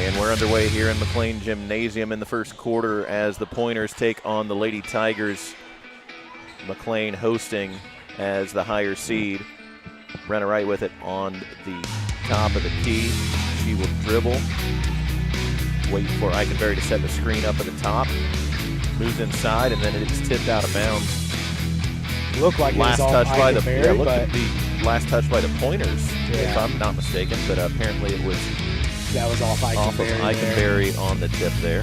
And we're underway here in McClain Gymnasium in the first quarter as the Pointers take on the Lady Tigers. McClain hosting as the higher seed. Brenna Wright with it on the top of the key. She will dribble. Wait for Eichenberry to set the screen up at the top. Moves inside, and then it's tipped out of bounds. Looked like last it was touch all by the Eichenberry, looked but to be last touch by the Pointers, if I'm not mistaken. But apparently it was that was off Eichenberry on the tip there.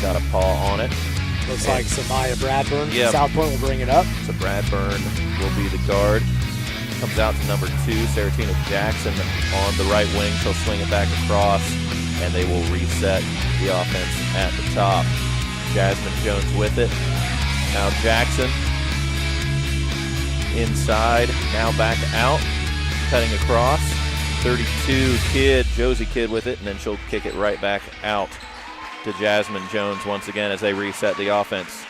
Got a paw on it. Looks like Samaya Bradburn. Yep. South Point will bring it up. So Bradburn will be the guard. Comes out to number 2, Saratina Jackson on the right wing. She'll swing it back across, and they will reset the offense at the top. Jasmine Jones with it. Now Jackson inside, now back out, cutting across. 32 Kidd, Josie Kidd with it, and then she'll kick it right back out to Jasmine Jones once again as they reset the offense.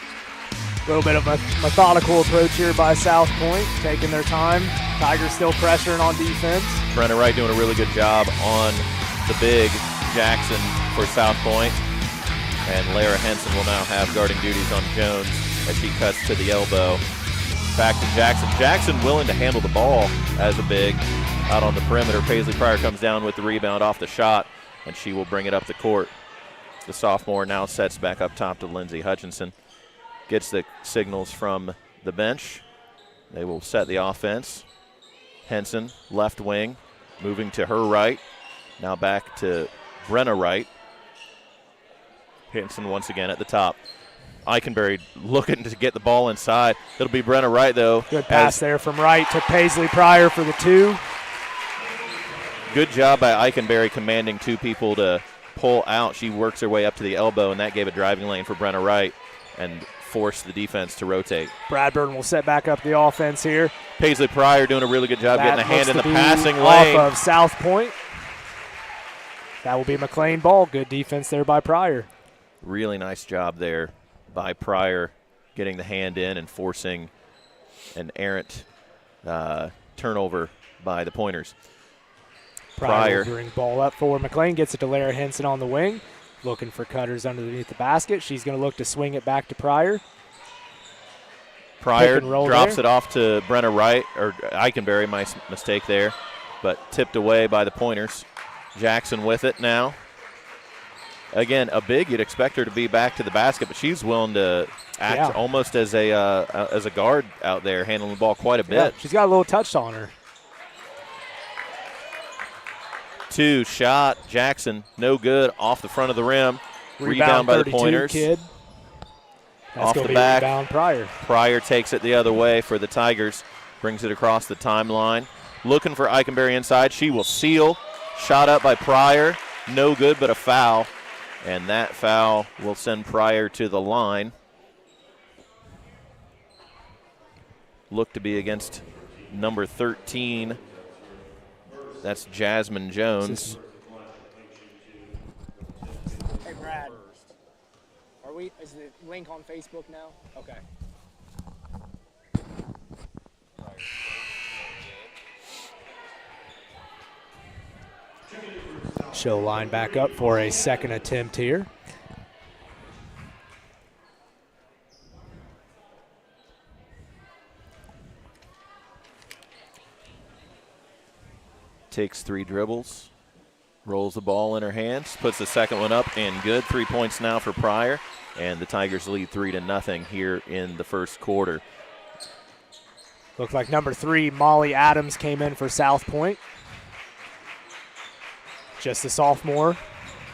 A little bit of a methodical approach here by South Point, taking their time. Tigers still pressuring on defense. Brenna Wright doing a really good job on the big Jackson for South Point. And Lara Henson will now have guarding duties on Jones as she cuts to the elbow. Back to Jackson. Jackson willing to handle the ball as a big out on the perimeter. Paisley Pryor comes down with the rebound off the shot, and she will bring it up the court. The sophomore now sets back up top to Lindsey Hutchinson. Gets the signals from the bench. They will set the offense. Henson, left wing, moving to her right. Now back to Brenna Wright. Henson once again at the top. Eichenberry looking to get the ball inside. It'll be Brenna Wright, though. Good pass there from Wright to Paisley Pryor for the 2. Good job by Eichenberry commanding 2 people to pull out. She works her way up to the elbow, and that gave a driving lane for Brenna Wright and forced the defense to rotate. Bradburn will set back up the offense here. Paisley Pryor doing a really good job getting a hand in the passing off lane. Off of South Point. That will be McClain ball. Good defense there by Pryor. Really nice job there by Pryor getting the hand in and forcing an errant turnover by the Pointers. Pryor will bring ball up for McClain. Gets it to Lara Henson on the wing. Looking for cutters underneath the basket. She's going to look to swing it back to Pryor. Pryor drops it off to Brenna Wright, or Eichenberry, my mistake there, but tipped away by the Pointers. Jackson with it now. Again, a big, you'd expect her to be back to the basket, but she's willing to act almost as a guard out there, handling the ball quite a bit. Yeah, she's got a little touch on her. 2 shot, Jackson, no good, off the front of the rim. Rebound by the Pointers. Kidd. That's off the back. Rebound Pryor. Pryor takes it the other way for the Tigers, brings it across the timeline. Looking for Eichenberry inside. She will seal. Shot up by Pryor. No good, but a foul. And that foul will send Pryor to the line. Look to be against number 13. That's Jasmine Jones. Hey, Brad. Is the link on Facebook now? Okay. She'll line back up for a second attempt here. Takes 3 dribbles, rolls the ball in her hands, puts the second one up, and good. 3 points now for Pryor, and the Tigers lead 3-0 here in the first quarter. Looked like number 3, Molly Adams, came in for South Point. Just a sophomore.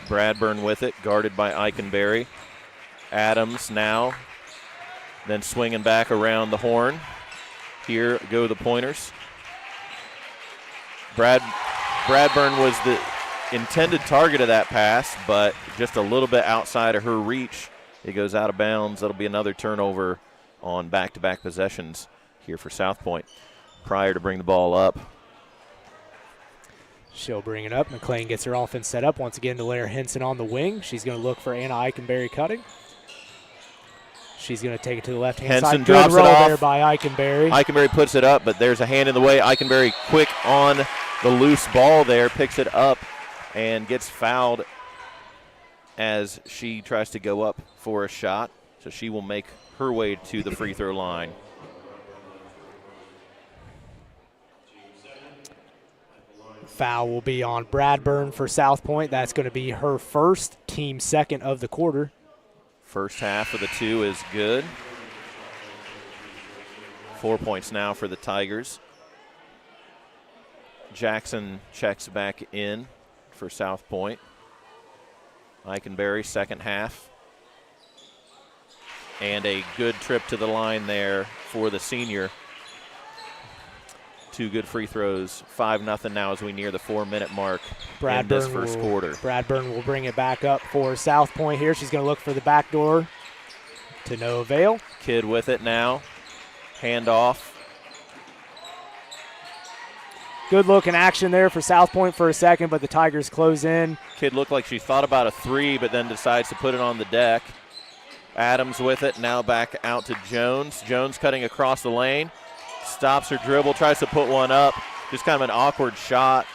Bradburn with it, guarded by Eichenberry. Adams now, then swinging back around the horn. Here go the Pointers. Bradburn was the intended target of that pass, but just a little bit outside of her reach. It goes out of bounds. That'll be another turnover on back-to-back possessions here for South Point. Pryor to bring the ball up. She'll bring it up. McClain gets her offense set up. Once again to Lara Henson on the wing. She's going to look for Anna Eichenberry cutting. She's going to take it to the left-hand side. Henson drops it off there by Eichenberry. Eichenberry puts it up, but there's a hand in the way. Eichenberry quick on the loose ball there, picks it up and gets fouled as she tries to go up for a shot. So she will make her way to the free throw line. Foul will be on Bradburn for South Point. That's going to be her first, team second of the quarter. First half of the 2 is good. 4 points now for the Tigers. Jackson checks back in for South Point. Eikenberry, second half. And a good trip to the line there for the senior. 2 good free throws, 5-0 now as we near the 4-minute mark in this first quarter. Bradburn will bring it back up for South Point here. She's going to look for the back door to no avail. Kidd with it now. Hand off. Good look in action there for South Point for a second, but the Tigers close in. Kidd looked like she thought about a 3, but then decides to put it on the deck. Adams with it, now back out to Jones. Jones cutting across the lane. Stops her dribble, tries to put one up. Just kind of an awkward shot.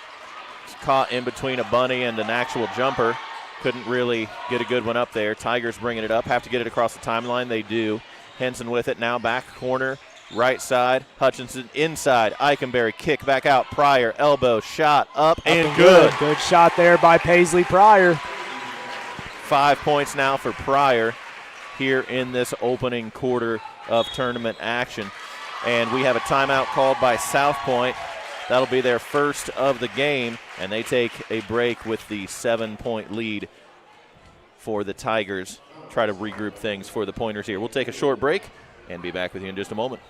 It's caught in between a bunny and an actual jumper. Couldn't really get a good one up there. Tigers bringing it up, have to get it across the timeline. They do. Henson with it now, back corner, right side. Hutchinson inside. Eikenberry kick back out. Pryor, elbow, shot, up and good. Good shot there by Paisley Pryor. 5 points now for Pryor here in this opening quarter of tournament action. And we have a timeout called by South Point. That'll be their first of the game, and they take a break with the 7-point lead for the Tigers. Try to regroup things for the Pointers here. We'll take a short break and be back with you in just a moment.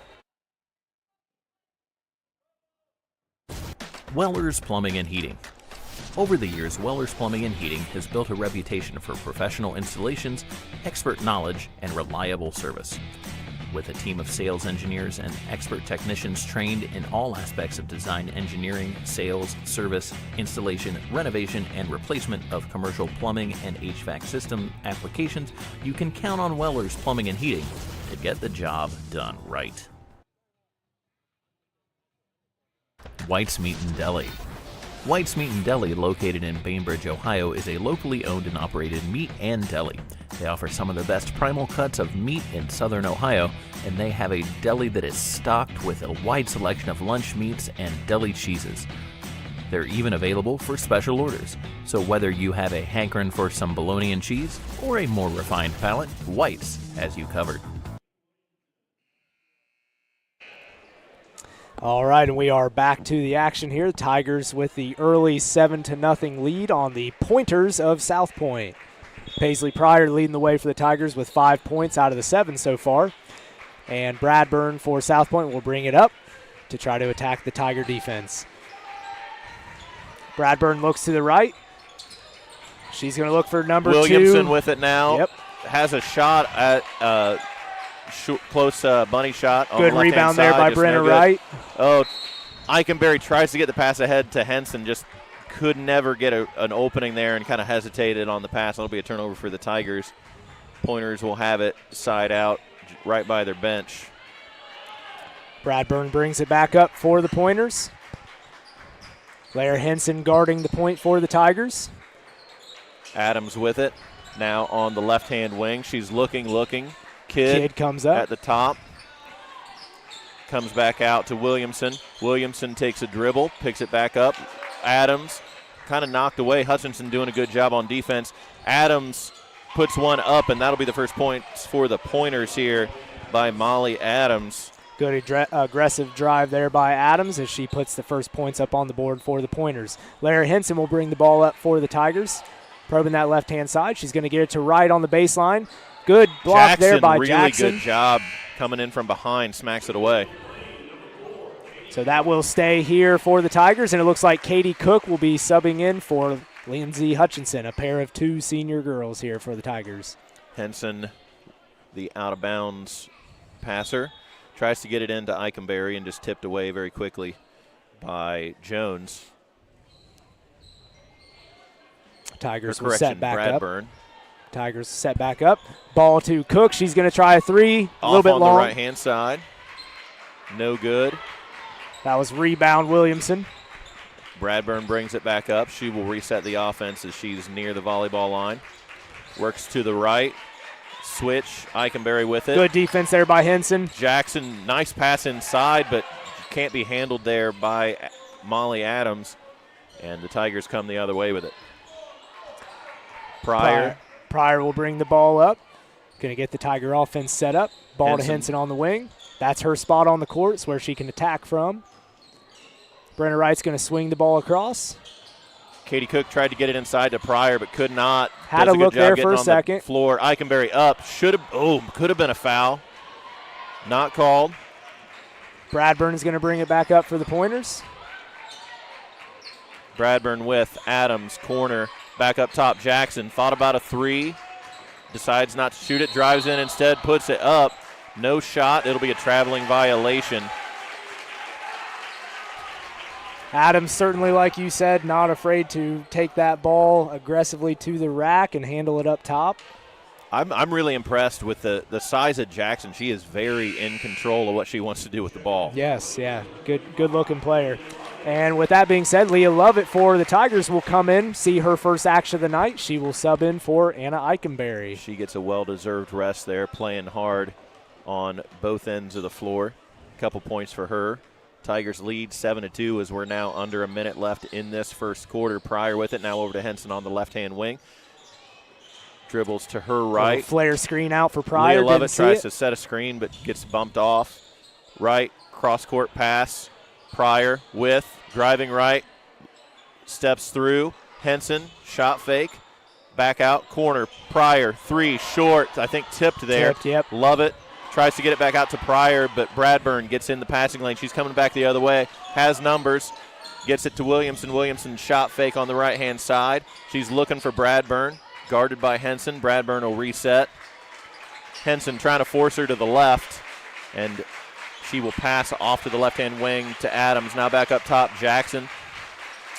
Weller's Plumbing and Heating. Over the years, Weller's Plumbing and Heating has built a reputation for professional installations, expert knowledge, and reliable service. With a team of sales engineers and expert technicians trained in all aspects of design engineering, sales, service, installation, renovation, and replacement of commercial plumbing and HVAC system applications, you can count on Weller's Plumbing and Heating to get the job done right. White's Meat and Deli. White's Meat and Deli, located in Bainbridge, Ohio, is a locally owned and operated meat and deli. They offer some of the best primal cuts of meat in southern Ohio, and they have a deli that is stocked with a wide selection of lunch meats and deli cheeses. They're even available for special orders, so whether you have a hankering for some bologna and cheese or a more refined palate, White's has you covered. All right, and we are back to the action here. Tigers with the early 7-0 lead on the Pointers of South Point. Paisley Pryor leading the way for the Tigers with 5 points out of the 7 so far. And Bradburn for South Point will bring it up to try to attack the Tiger defense. Bradburn looks to the right. She's going to look for number 2. Williamson with it now. Yep. Has a shot at close bunny shot. On Good the rebound side, there by just Brenna no good. Wright. Oh, Eikenberry tries to get the pass ahead to Henson, just could never get an opening there and kind of hesitated on the pass. That'll be a turnover for the Tigers. Pointers will have it side out right by their bench. Bradburn brings it back up for the Pointers. Blair Henson guarding the point for the Tigers. Adams with it. Now on the left-hand wing. She's looking. Kidd comes up at the top. Comes back out to Williamson. Williamson takes a dribble, picks it back up. Adams kind of knocked away. Hutchinson doing a good job on defense. Adams puts one up, and that'll be the first points for the Pointers here by Molly Adams. Good aggressive drive there by Adams as she puts the first points up on the board for the Pointers. Larry Henson will bring the ball up for the Tigers. Probing that left-hand side. She's going to get it to Wright on the baseline. Good block there by Jackson. Really good job coming in from behind, smacks it away. So that will stay here for the Tigers, and it looks like Katie Cook will be subbing in for Lindsay Hutchinson, a pair of 2 senior girls here for the Tigers. Henson, the out-of-bounds passer, tries to get it into Eikenberry and just tipped away very quickly by Jones. Tigers will set back Bradburn. up. Tigers set back up. Ball to Cook. She's going to try a 3. A little bit long. Off on the right-hand side. No good. That was rebound Williamson. Bradburn brings it back up. She will reset the offense as she's near the volleyball line. Works to the right. Switch. Eikenberry with it. Good defense there by Henson. Jackson, nice pass inside, but can't be handled there by Molly Adams. And the Tigers come the other way with it. Pryor will bring the ball up. Going to get the Tiger offense set up. Ball to Henson on the wing. That's her spot on the court. It's where she can attack from. Brenna Wright's going to swing the ball across. Katie Cook tried to get it inside to Pryor, but could not. Had Does a look there for a second. The floor. Eikenberry up. Could have been a foul. Not called. Bradburn is going to bring it back up for the Pointers. Bradburn with Adams, corner. Back up top, Jackson. Thought about a three. Decides not to shoot it. Drives in instead. Puts it up. No shot. It'll be a traveling violation. Adams certainly, like you said, not afraid to take that ball aggressively to the rack and handle it up top. I'm really impressed with the size of Jackson. She is very in control of what she wants to do with the ball. Yes, yeah, good-looking player. And with that being said, Leah Lovett for the Tigers will come in, see her first action of the night. She will sub in for Anna Eikenberry. She gets a well-deserved rest there, playing hard on both ends of the floor. A couple points for her. Tigers lead 7-2 as we're now under a minute left in this first quarter. Pryor with it. Now over to Henson on the left-hand wing. Dribbles to her right. Flare screen out for Pryor. Leah Lovett tries to set a screen but gets bumped off. Right, cross-court pass. Pryor with driving right. Steps through. Henson, shot fake. Back out, corner. Pryor, three, short. I think tipped there. Tipped, yep. Lovett tries to get it back out to Pryor, but Bradburn gets in the passing lane. She's coming back the other way. Has numbers. Gets it to Williamson. Williamson shot fake on the right-hand side. She's looking for Bradburn. Guarded by Henson. Bradburn will reset. Henson trying to force her to the left, and she will pass off to the left-hand wing to Adams. Now back up top, Jackson.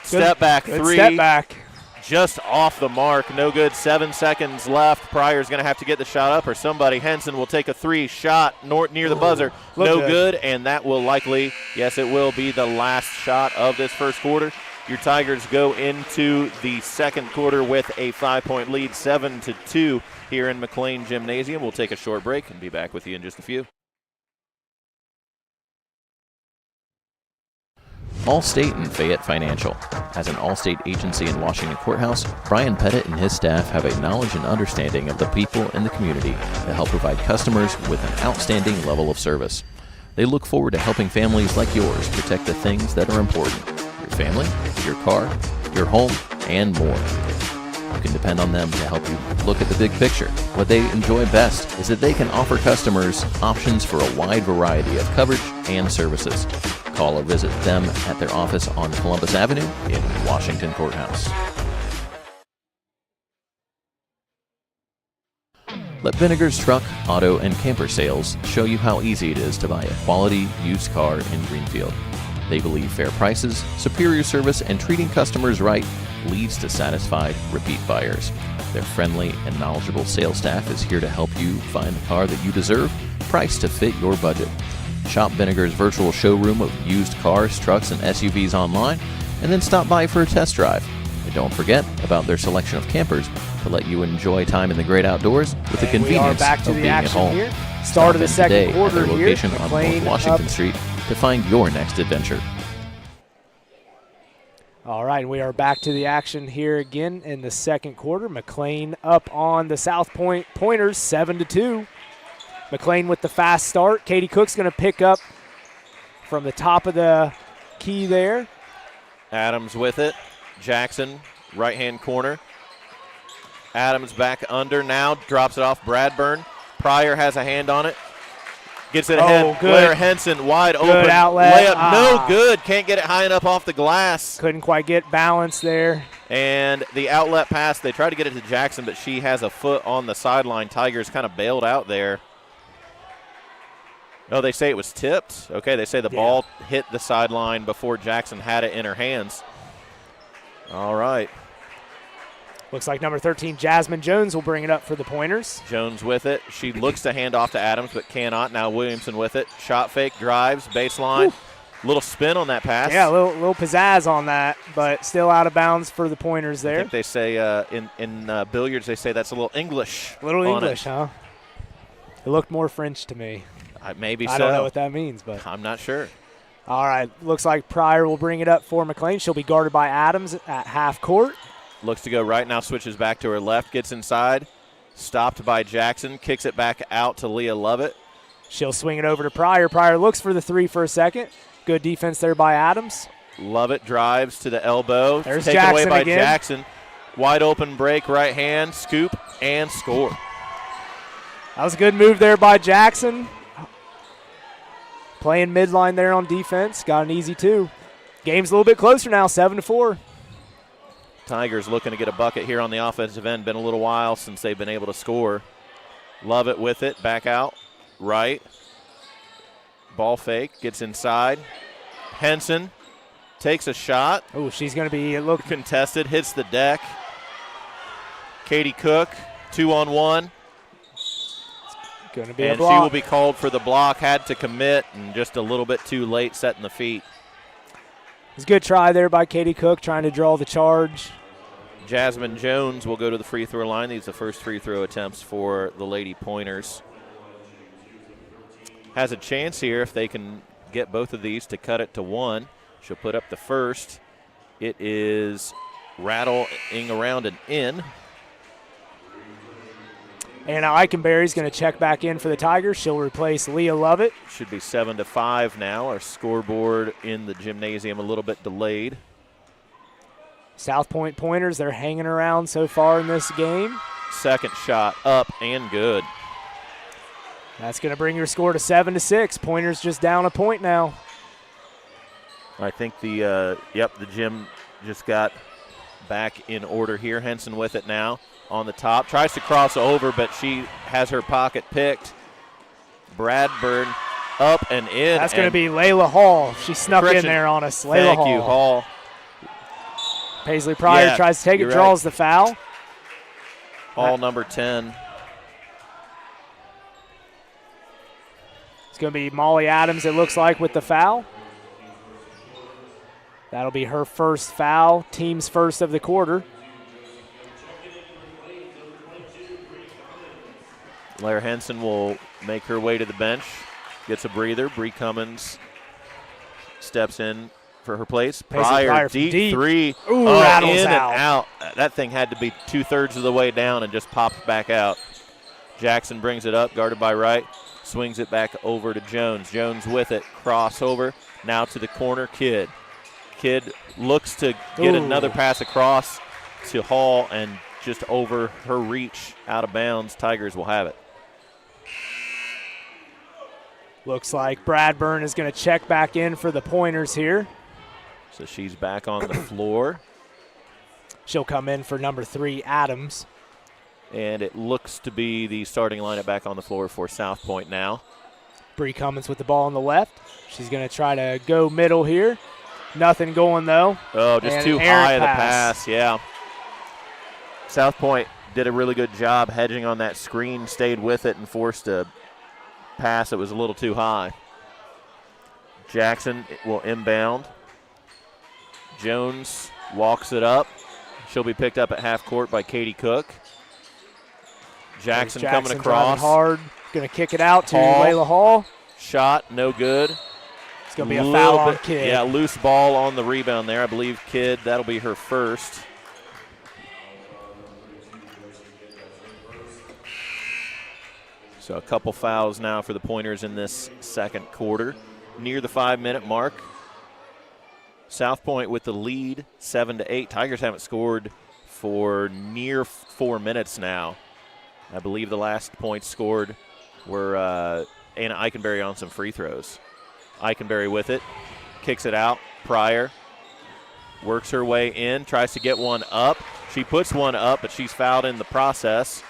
Step back three. Step back. Just off the mark. No good. 7 seconds left. Pryor's going to have to get the shot up or somebody. Henson will take a three shot near the buzzer. No good, and that will likely, yes, it will be the last shot of this first quarter. Your Tigers go into the second quarter with a 5-point lead, 7-2 here in McClain Gymnasium. We'll take a short break and be back with you in just a few. Allstate and Fayette Financial. As an Allstate agency in Washington Courthouse, Brian Pettit and his staff have a knowledge and understanding of the people in the community to help provide customers with an outstanding level of service. They look forward to helping families like yours protect the things that are important: your family, your car, your home, and more. You can depend on them to help you look at the big picture. What they enjoy best is that they can offer customers options for a wide variety of coverage and services. Call or visit them at their office on Columbus Avenue in Washington Courthouse. Let Vinegar's Truck, Auto, and Camper Sales show you how easy it is to buy a quality used car in Greenfield. They believe fair prices, superior service, and treating customers right leads to satisfied repeat buyers. Their friendly and knowledgeable sales staff is here to help you find the car that you deserve, priced to fit your budget. Shop Vinegar's virtual showroom of used cars, trucks, and SUVs online, and then stop by for a test drive. And don't forget about their selection of campers to let you enjoy time in the great outdoors with the convenience of being at home. Here. Start of the second quarter at their location here. on North Washington Street to find your next adventure. All right, we are back to the action here again in the second quarter. McClain up on the South Point Pointers, 7-2. McClain with the fast start. Katie Cook's going to pick up from the top of the key there. Adams with it. Jackson, right-hand corner. Adams back under now, drops it off Bradburn. Pryor has a hand on it. Gets it ahead. Blair Henson wide open. Outlet. Layup, no good. Can't get it high enough off the glass. Couldn't quite get balance there. And the outlet pass, they tried to get it to Jackson, but she has a foot on the sideline. Tigers kind of bailed out there. No, they say it was tipped. Okay, they say the ball hit the sideline before Jackson had it in her hands. All right. Looks like number 13, Jasmine Jones, will bring it up for the Pointers. Jones with it. She looks to hand off to Adams, but cannot. Now Williamson with it. Shot fake, drives, baseline. Little spin on that pass. Yeah, a little pizzazz on that, but still out of bounds for the Pointers there. I think they say in billiards, they say that's a little English. Little English, huh? It looked more French to me. Maybe so. I don't know what that means, but I'm not sure. All right, looks like Pryor will bring it up for McClain. She'll be guarded by Adams at half court. Looks to go right now, switches back to her left, gets inside. Stopped by Jackson, kicks it back out to Leah Lovett. She'll swing it over to Pryor. Pryor looks for the three for a second. Good defense there by Adams. Lovett drives to the elbow. There's taken Jackson away by again. Jackson. Wide open break, right hand, scoop, and score. That was a good move there by Jackson. Playing midline there on defense. Got an easy two. Game's a little bit closer now, 7-4. Tigers looking to get a bucket here on the offensive end. Been a little while since they've been able to score. Lovett with it, back out, right. Ball fake, gets inside. Henson takes a shot. Oh, she's going to be contested, hits the deck. Katie Cook, 2-on-1. Going to be and a block. she will be called for the block. Had to commit and just a little bit too late setting the feet. It's a good try there by Katie Cook trying to draw the charge. Jasmine Jones will go to the free throw line. These are the first free throw attempts for the Lady Pointers. Has a chance here if they can get both of these to cut it to one. She'll put up the first. It is rattling around and in. Anna Eichenberry's going to check back in for the Tigers. She'll replace Leah Lovett. Should be 7-5 now. Our scoreboard in the gymnasium a little bit delayed. South Point Pointers, they're hanging around so far in this game. Second shot up and good. That's going to bring your score to 7-6. Pointers just down a point now. I think the gym just got back in order here. Henson with it now on the top. Tries to cross over, but she has her pocket picked. Bradburn up and in. That's going to be Layla Hall. She snuck in there on us. Layla Thank you, Hall. Paisley Pryor tries to take it, draws the foul. Hall number 10. It's going to be Molly Adams, it looks like, with the foul. That'll be her first foul, team's first of the quarter. Lara Henson will make her way to the bench, gets a breather. Bree Cummins steps in for her place. Pryor, deep three. Ooh, rattles in out. And out. That thing had to be 2/3 of the way down and just popped back out. Jackson brings it up, guarded by Wright. Swings it back over to Jones. Jones with it, crossover. Now to the corner, Kidd. Kidd looks to get another pass across to Hall and just over her reach, out of bounds. Tigers will have it. Looks like Bradburn is going to check back in for the Pointers here. So she's back on the floor. She'll come in for number 3, Adams. And it looks to be the starting lineup back on the floor for South Point now. Bree Cummins with the ball on the left. She's going to try to go middle here. Nothing going, though. Oh, just too high of the pass, yeah. South Point did a really good job hedging on that screen, stayed with it, and forced a pass that was a little too high. Jackson will inbound. Jones walks it up. She'll be picked up at half court by Katie Cook. Jackson coming across. Hard. Going to kick it out to Layla Hall. Shot, no good. It's going to be a foul on Kidd. Yeah, loose ball on the rebound there. I believe Kidd, that'll be her first. So a couple fouls now for the Pointers in this second quarter. Near the 5-minute mark. South Point with the lead, 7-8. Tigers haven't scored for near 4 minutes now. I believe the last points scored were Anna Eichenberry on some free throws. Eichenberry with it, kicks it out. Pryor works her way in, tries to get one up. She puts one up, but she's fouled in the process,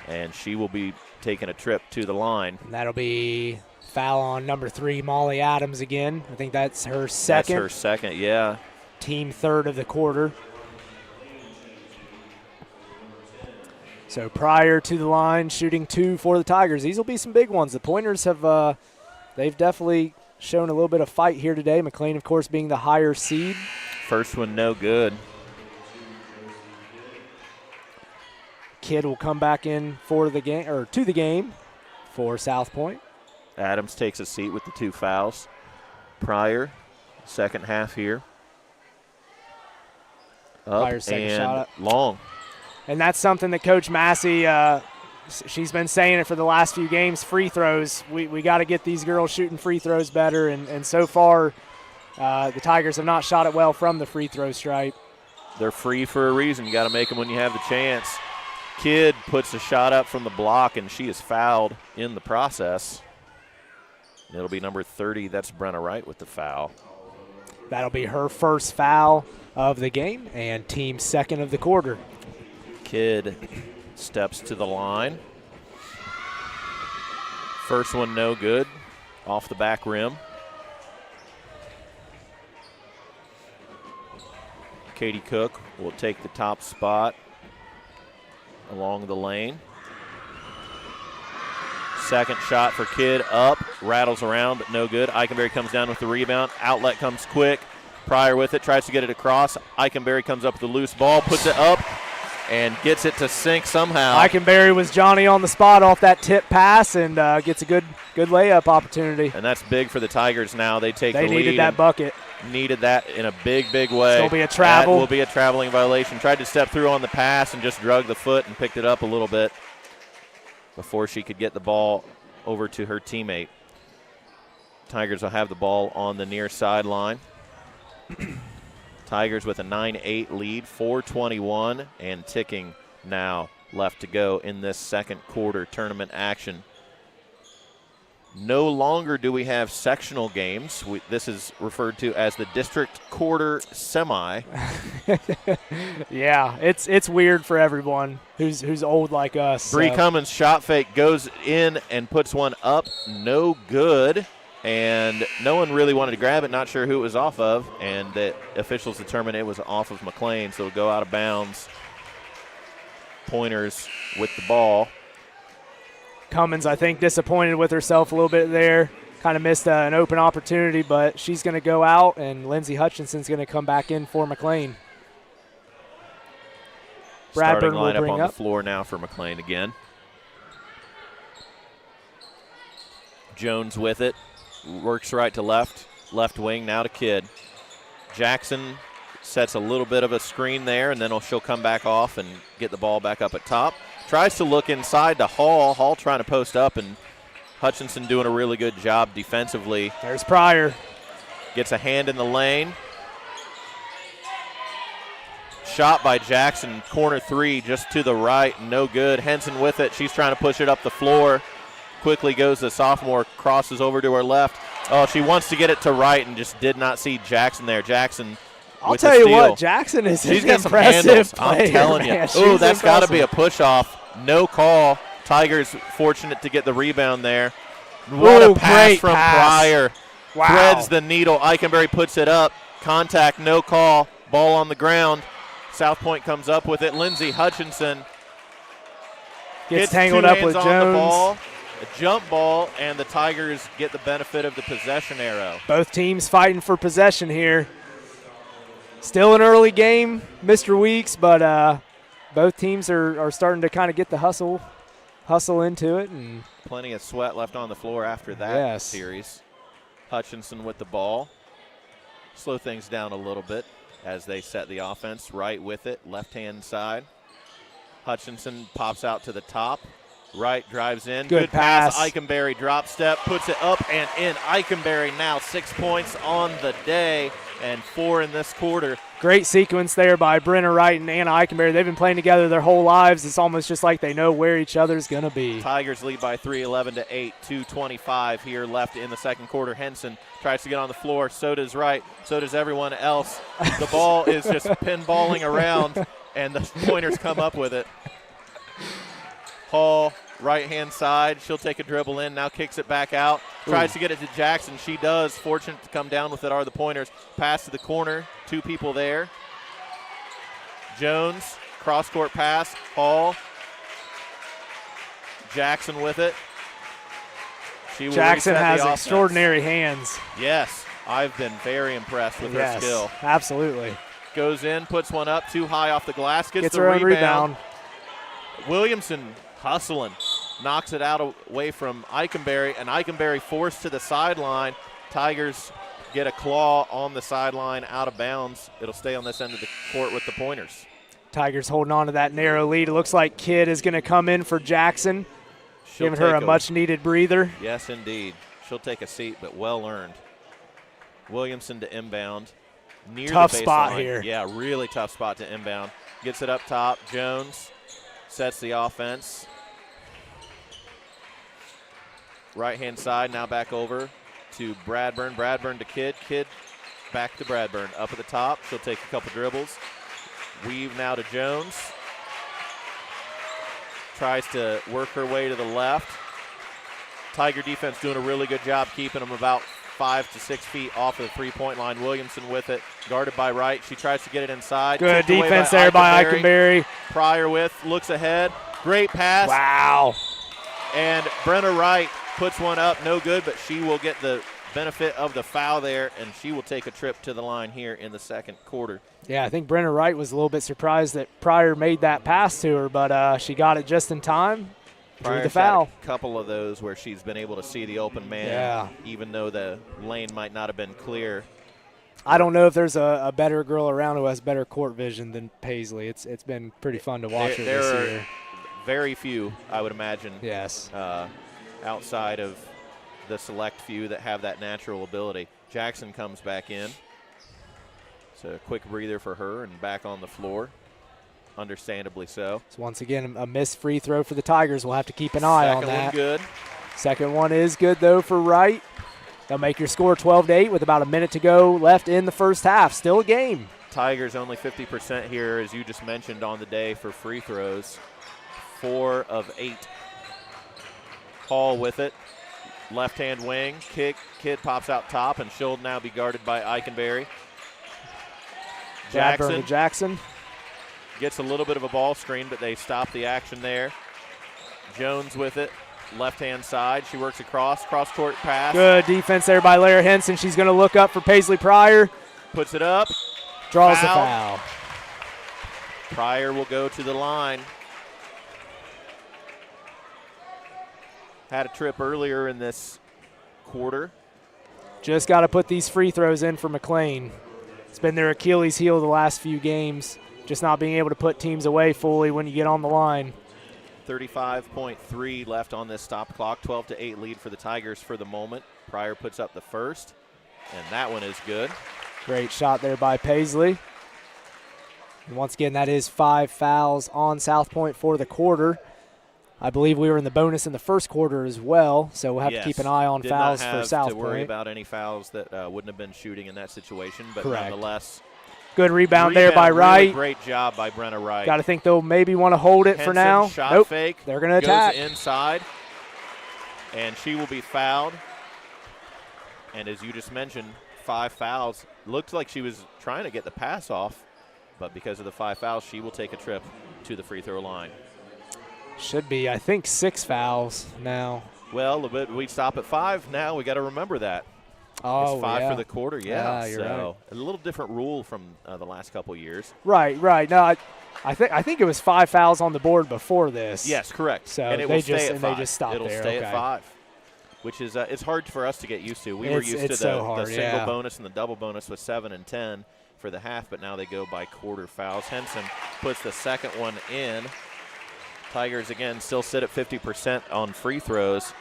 and she will be taking a trip to the line. And that'll be foul on number 3, Molly Adams again. I think that's her second. That's her second, yeah. Team third of the quarter. So Pryor to the line, shooting 2 for the Tigers. These will be some big ones. The Pointers have they've definitely shown a little bit of fight here today. McClain, of course, being the higher seed. First one no good. Kidd will come back in for the game, or to the game for South Point. Adams takes a seat with the 2 fouls. Pryor, second half here. Up Pryor's second and shot up. long. And that's something that Coach Massey, she's been saying it for the last few games, free throws. We got to get these girls shooting free throws better, and so far the Tigers have not shot it well from the free throw stripe. They're free for a reason. You got to make them when you have the chance. Kidd puts a shot up from the block, and she is fouled in the process. It'll be number 30. That's Brenna Wright with the foul. That'll be her first foul of the game and team second of the quarter. Kidd steps to the line. First one no good, off the back rim. Katie Cook will take the top spot along the lane. Second shot for Kidd, up, rattles around, but no good. Eikenberry comes down with the rebound. Outlet comes quick. Pryor with it, tries to get it across. Eikenberry comes up with the loose ball, puts it up, and gets it to sink somehow. Eikenberry was Johnny on the spot off that tip pass and gets a good layup opportunity. And that's big for the Tigers now. They take the lead. They needed that bucket. Needed that in a big way. It'll be a travel. That will be a traveling violation. Tried to step through on the pass and just drug the foot and picked it up a little bit before she could get the ball over to her teammate. Tigers will have the ball on the near sideline. Tigers with a 9-8 lead, 4:21 and ticking now left to go in this second quarter tournament action. No longer do we have sectional games. This is referred to as the district quarter semi. Yeah, it's weird for everyone who's old like us. Bree Cummins shot fake goes in and puts one up, no good. And no one really wanted to grab it, not sure who it was off of, and the officials determined it was off of McClain, so it'll go out of bounds. Pointers with the ball. Cummins, I think, disappointed with herself a little bit there. Kind of missed an open opportunity, but she's going to go out, and Lindsey Hutchinson's going to come back in for McClain. Starting Bradburn will lineup bring on up. the floor now for McClain again. Jones with it. Works right to left wing, now to Kidd. Jackson sets a little bit of a screen there, and then she'll come back off and get the ball back up at top. Tries to look inside to Hall. Hall trying to post up, and Hutchinson doing a really good job defensively. There's Pryor. Gets a hand in the lane. Shot by Jackson, corner three, just to the right, no good. Henson with it. She's trying to push it up the floor. Quickly goes the sophomore, crosses over to her left. Oh, she wants to get it to right and just did not see Jackson there. Jackson I'll with tell the you steal. what, Jackson is She's an got some impressive handles, player, I'm telling you. man. Ooh, She's that's got to be a impressive. push-off. No call. Tigers fortunate to get the rebound there. What Ooh, a pass great from pass. Pryor. Wow. Threads the needle. Eikenberry puts it up. Contact, no call. Ball on the ground. South Point comes up with it. Lindsey Hutchinson Gets gets tangled two up hands with on the Jones. ball. A jump ball, and the Tigers get the benefit of the possession arrow. Both teams fighting for possession here. Still an early game, Mr. Weeks, but both teams are starting to kind of get the hustle into it. And Plenty of sweat left on the floor after that Yes. series. Hutchinson with the ball. Slow things down a little bit as they set the offense. Right with it, left-hand side. Hutchinson pops out to the top. Right drives in. Good pass. Eikenberry drop step, puts it up and in. Eikenberry now 6 points on the day and 4 in this quarter. great sequence there by Brenna Wright and Anna Eikenberry. They've been playing together their whole lives. It's almost just like they know where each other's going to be. Tigers lead by 3, 11-8, 2:25 here left in the second quarter. Henson tries to get on the floor. So does Wright. So does everyone else. The ball is just pinballing around, and the pointers come up with it. Hall, right-hand side. She'll take a dribble in, now kicks it back out. Tries to get it to Jackson. She does. Fortunate to come down with it are the pointers. Pass to the corner. 2 people there. Jones, cross-court pass. Hall. Jackson with it. She will Jackson reset has the offense. extraordinary hands. Yes, I've been very impressed with her skill. Absolutely. Goes in, puts one up too high off the glass, gets the her own rebound. Williamson hustling, knocks it out away from Eikenberry, and Eikenberry forced to the sideline. Tigers get a claw on the sideline out of bounds. It'll stay on this end of the court with the Pointers. Tigers holding on to that narrow lead. It looks like Kidd is going to come in for Jackson, giving her a much-needed breather. Yes, indeed. She'll take a seat, but well earned. Williamson to inbound. Near tough the baseline. Spot here. Yeah, really tough spot to inbound. Gets it up top. Jones sets the offense. Right-hand side, now back over to Bradburn. Bradburn to Kidd. Kidd back to Bradburn. Up at the top. She'll take a couple dribbles. Weave now to Jones. Tries to work her way to the left. Tiger defense doing a really good job keeping them about 5 to 6 feet off of the three-point line. Williamson with it, guarded by Wright. She tries to get it inside. Good defense there by Eikenberry. Pryor looks ahead. Great pass. Wow. And Brenna Wright puts one up, no good, but she will get the benefit of the foul there, and she will take a trip to the line here in the second quarter. Yeah, I think Brenna Wright was a little bit surprised that Pryor made that pass to her, but she got it just in time. Drew the foul. Had a couple of those where she's been able to see the open man, even though the lane might not have been clear. I don't know if there's a better girl around who has better court vision than Paisley. It's been pretty fun to watch her this year. There are very few, I would imagine. Yes. Outside of the select few that have that natural ability. Jackson comes back in. It's a quick breather for her and back on the floor. Understandably so. So once again, a missed free throw for the Tigers. We'll have to keep an eye on that. Second one good. Second one is good, though, for Wright. They'll make your score 12-8 with about a minute to go left in the first half. Still a game. Tigers only 50% here, as you just mentioned, on the day for free throws. 4 of 8. Hall with it. Left-hand wing. Kidd pops out top, and she'll now be guarded by Eikenberry. Jackson. Gets a little bit of a ball screen, but they stop the action there. Jones with it. Left-hand side. She works cross-court pass. Good defense there by Lara Henson. She's going to look up for Paisley Pryor. Puts it up. Draws the foul. Pryor will go to the line. Had a trip earlier in this quarter. Just got to put these free throws in for McClain. It's been their Achilles heel the last few games. Just not being able to put teams away fully when you get on the line. 35.3 left on this stop clock. 12-8 lead for the Tigers for the moment. Pryor puts up the first, and that one is good. Great shot there by Paisley. And once again, that is 5 fouls on South Point for the quarter. I believe we were in the bonus in the first quarter as well, so we'll have to keep an eye on fouls for South Point. Did not have to worry about any fouls that wouldn't have been shooting in that situation, but nonetheless. Good rebound there by Wright. Really great job by Brenna Wright. Got to think they'll maybe want to hold it for now. Shot fake. They're going to attack. Goes inside, and she will be fouled. And as you just mentioned, 5 fouls. Looked like she was trying to get the pass off, but because of the 5 fouls, she will take a trip to the free throw line. Should be, I think, 6 fouls now. Well, we stop at 5 now. We got to remember that. Oh, it's 5 for the quarter, you're right. A little different rule from the last couple years. Right. No, I think it was 5 fouls on the board before this. Yes, correct. So and they just stopped It'll there. stay at 5, which is it's hard for us to get used to. We were used to the single bonus and the double bonus with 7 and 10 for the half, but now they go by quarter fouls. Henson puts the second one in. Tigers, again, still sit at 50% on free throws.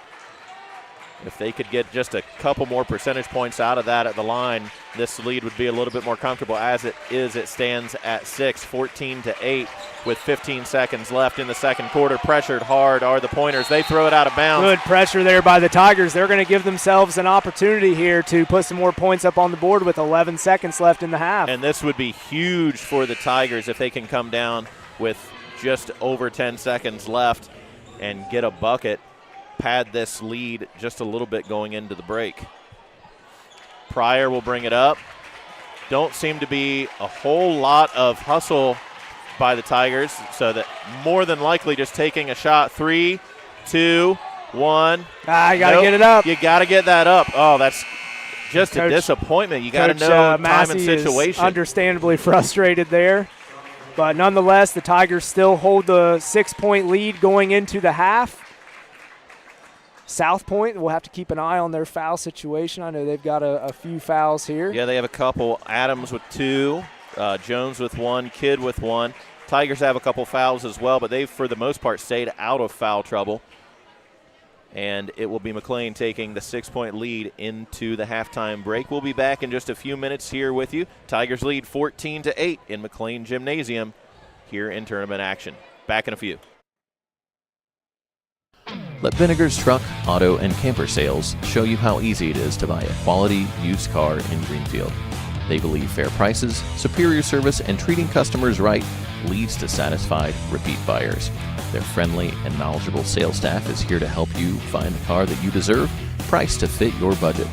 If they could get just a couple more percentage points out of that at the line, this lead would be a little bit more comfortable. As it is, it stands at 6, 14-8 with 15 seconds left in the second quarter. Pressured hard are the Pointers. They throw it out of bounds. Good pressure there by the Tigers. They're going to give themselves an opportunity here to put some more points up on the board with 11 seconds left in the half. And this would be huge for the Tigers if they can come down with just over 10 seconds left and get a bucket. Pad this lead just a little bit going into the break. Pryor will bring it up. Don't seem to be a whole lot of hustle by the Tigers, so that more than likely just taking a shot. 3, 2, one. You got to get it up. You got to get that up. Oh, that's just Coach, a disappointment. You got to Coach, know time and Massey situation. Is understandably frustrated there. But nonetheless, the Tigers still hold the 6-point lead going into the half. South Point will have to keep an eye on their foul situation. I know they've got a few fouls here. Yeah, they have a couple. Adams with 2, Jones with 1, Kidd with 1. Tigers have a couple fouls as well, but they've, for the most part, stayed out of foul trouble. And it will be McClain taking the 6-point lead into the halftime break. We'll be back in just a few minutes here with you. Tigers lead 14-8 in McClain Gymnasium here in tournament action. Back in a few. Let Vinegar's Truck, Auto, and Camper Sales show you how easy it is to buy a quality used car in Greenfield. They believe fair prices, superior service, and treating customers right leads to satisfied repeat buyers. Their friendly and knowledgeable sales staff is here to help you find the car that you deserve, priced to fit your budget.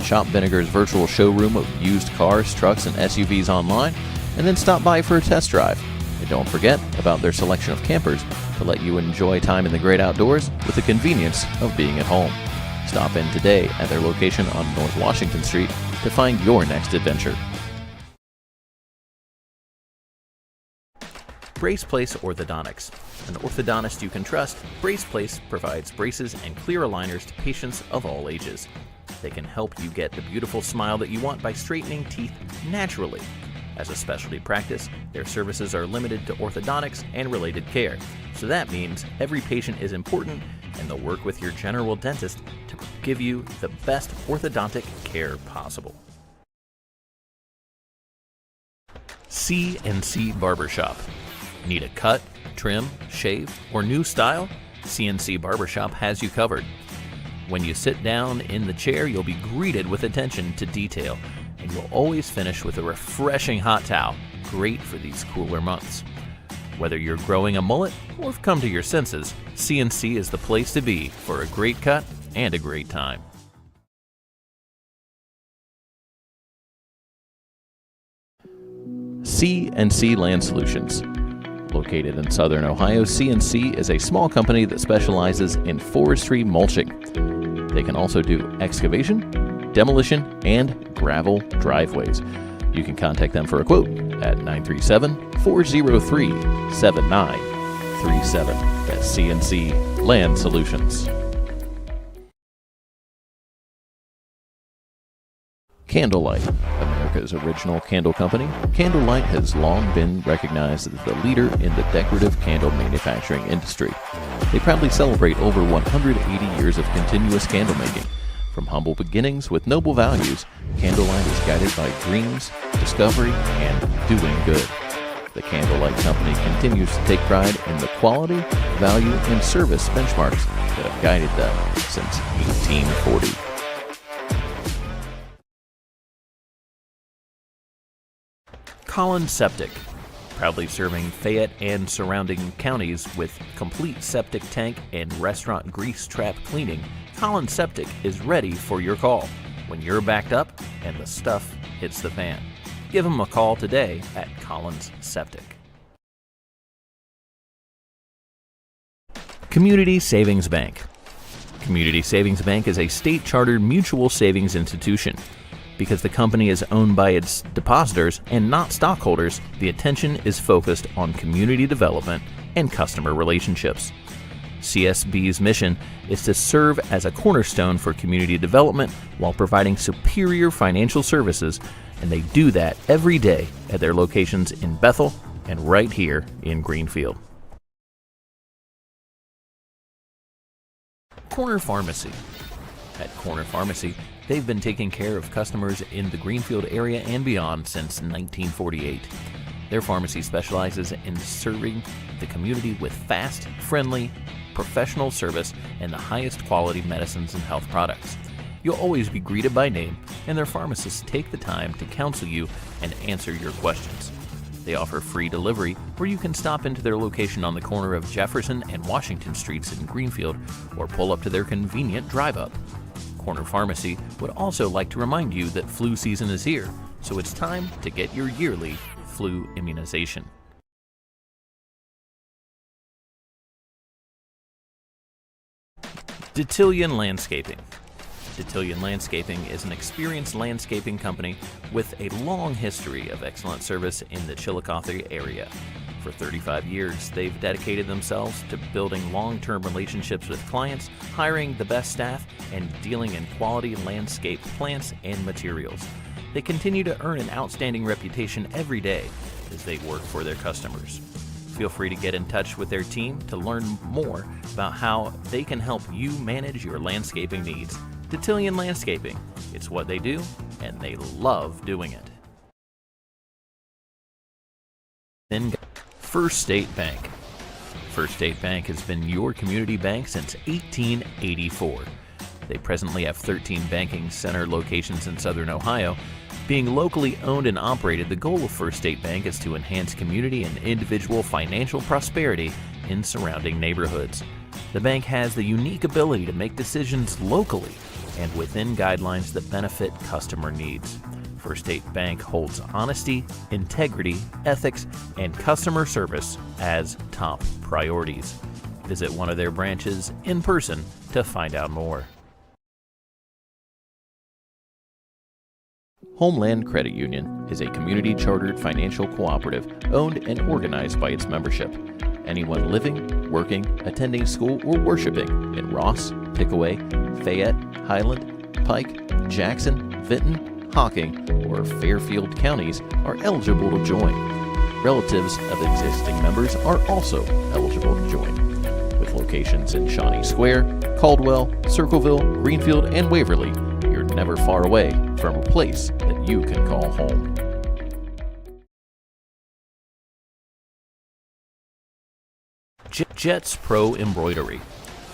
Shop Vinegar's virtual showroom of used cars, trucks, and SUVs online, and then stop by for a test drive. And don't forget about their selection of campers to let you enjoy time in the great outdoors with the convenience of being at home. Stop in today at their location on North Washington Street to find your next adventure. Brace Place Orthodontics. An orthodontist you can trust, Brace Place provides braces and clear aligners to patients of all ages. They can help you get the beautiful smile that you want by straightening teeth naturally. As a specialty practice, their services are limited to orthodontics and related care. So that means every patient is important, and they'll work with your general dentist to give you the best orthodontic care possible. C&C Barbershop. Need a cut, trim, shave, or new style? C&C Barbershop has you covered. When you sit down in the chair, you'll be greeted with attention to detail, and you'll always finish with a refreshing hot towel, great for these cooler months. Whether you're growing a mullet or have come to your senses, C&C is the place to be for a great cut and a great time. C&C Land Solutions. Located in southern Ohio, C&C is a small company that specializes in forestry mulching. They can also do excavation, demolition, and gravel driveways. You can contact them for a quote at 937-403-7937. That's C&C Land Solutions. Candlelight, America's original candle company. Candlelight has long been recognized as the leader in the decorative candle manufacturing industry. They proudly celebrate over 180 years of continuous candle making. From humble beginnings with noble values, Candlelight is guided by dreams, discovery, and doing good. The Candlelight Company continues to take pride in the quality, value, and service benchmarks that have guided them since 1840. Collins Septic, proudly serving Fayette and surrounding counties with complete septic tank and restaurant grease trap cleaning. Collins Septic is ready for your call when you're backed up and the stuff hits the fan. Give them a call today at Collins Septic. Community Savings Bank. Community Savings Bank is a state-chartered mutual savings institution. Because the company is owned by its depositors and not stockholders, the attention is focused on community development and customer relationships. CSB's mission is to serve as a cornerstone for community development while providing superior financial services, and they do that every day at their locations in Bethel and right here in Greenfield. Corner Pharmacy. At Corner Pharmacy, they've been taking care of customers in the Greenfield area and beyond since 1948. Their pharmacy specializes in serving the community with fast, friendly, professional service and the highest quality medicines and health products. You'll always be greeted by name, and their pharmacists take the time to counsel you and answer your questions. They offer free delivery, where you can stop into their location on the corner of Jefferson and Washington Streets in Greenfield, or pull up to their convenient drive-up. Corner Pharmacy would also like to remind you that flu season is here, so it's time to get your yearly flu immunization. Detillion Landscaping. Detillion Landscaping is an experienced landscaping company with a long history of excellent service in the Chillicothe area. For 35 years, they've dedicated themselves to building long-term relationships with clients, hiring the best staff, and dealing in quality landscape plants and materials. They continue to earn an outstanding reputation every day as they work for their customers. Feel free to get in touch with their team to learn more about how they can help you manage your landscaping needs. Detillion Landscaping. It's what they do, and they love doing it. Then First State Bank. First State Bank has been your community bank since 1884. They presently have 13 banking center locations in Southern Ohio. Being locally owned and operated, the goal of First State Bank is to enhance community and individual financial prosperity in surrounding neighborhoods. The bank has the unique ability to make decisions locally and within guidelines that benefit customer needs. First State Bank holds honesty, integrity, ethics, and customer service as top priorities. Visit one of their branches in person to find out more. Homeland Credit Union is a community-chartered financial cooperative owned and organized by its membership. Anyone living, working, attending school, or worshiping in Ross, Pickaway, Fayette, Highland, Pike, Jackson, Vinton, Hocking, or Fairfield counties are eligible to join. Relatives of existing members are also eligible to join. With locations in Shawnee Square, Caldwell, Circleville, Greenfield, and Waverly, you're never far away from a place that you can call home. Jets Pro Embroidery.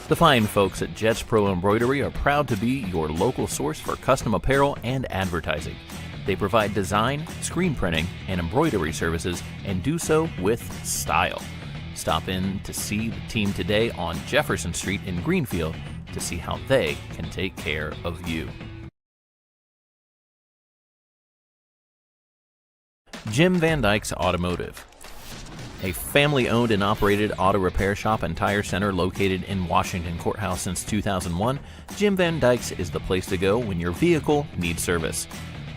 The fine folks at Jets Pro Embroidery are proud to be your local source for custom apparel and advertising. They provide design, screen printing, and embroidery services and do so with style. Stop in to see the team today on Jefferson Street in Greenfield to see how they can take care of you. Jim Van Dyke's Automotive. A family-owned and operated auto repair shop and tire center located in Washington Courthouse since 2001, Jim Van Dyke's is the place to go when your vehicle needs service.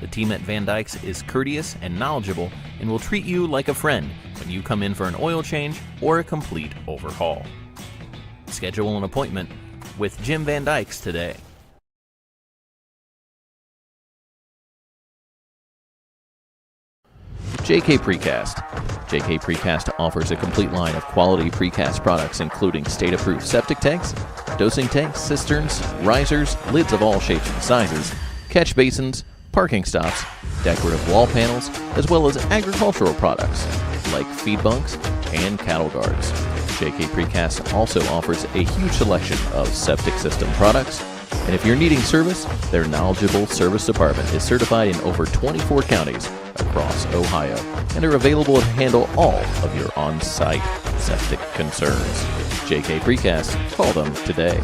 The team at Van Dyke's is courteous and knowledgeable and will treat you like a friend when you come in for an oil change or a complete overhaul. Schedule an appointment with Jim Van Dyke's today. JK Precast. JK Precast offers a complete line of quality precast products including state-approved septic tanks, dosing tanks, cisterns, risers, lids of all shapes and sizes, catch basins, parking stops, decorative wall panels, as well as agricultural products like feed bunks and cattle guards. JK Precast also offers a huge selection of septic system products, and if you're needing service, their knowledgeable service department is certified in over 24 counties across Ohio and are available to handle all of your on-site septic concerns. JK Precast, call them today.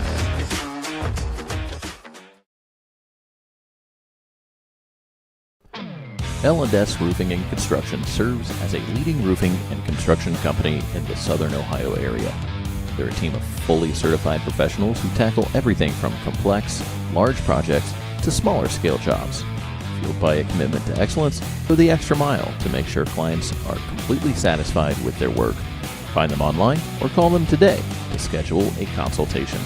L&S Roofing and Construction serves as a leading roofing and construction company in the Southern Ohio area. They're a team of fully certified professionals who tackle everything from complex, large projects to smaller scale jobs. Fueled by a commitment to excellence, go the extra mile to make sure clients are completely satisfied with their work. Find them online or call them today to schedule a consultation.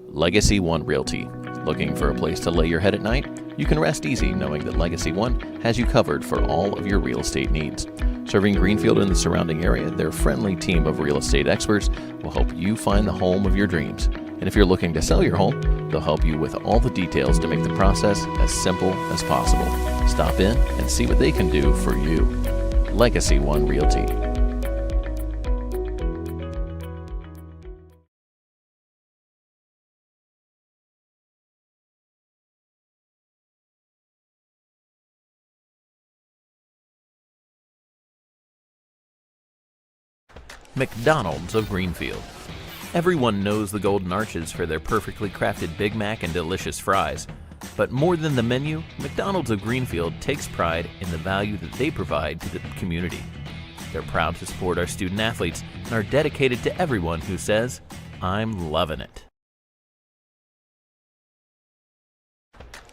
Legacy One Realty. Looking for a place to lay your head at night? You can rest easy knowing that Legacy One has you covered for all of your real estate needs. Serving Greenfield and the surrounding area, their friendly team of real estate experts will help you find the home of your dreams. And if you're looking to sell your home, they'll help you with all the details to make the process as simple as possible. Stop in and see what they can do for you. Legacy One Realty. McDonald's of Greenfield. Everyone knows the Golden Arches for their perfectly crafted Big Mac and delicious fries. But more than the menu, McDonald's of Greenfield takes pride in the value that they provide to the community. They're proud to support our student athletes and are dedicated to everyone who says, "I'm loving it."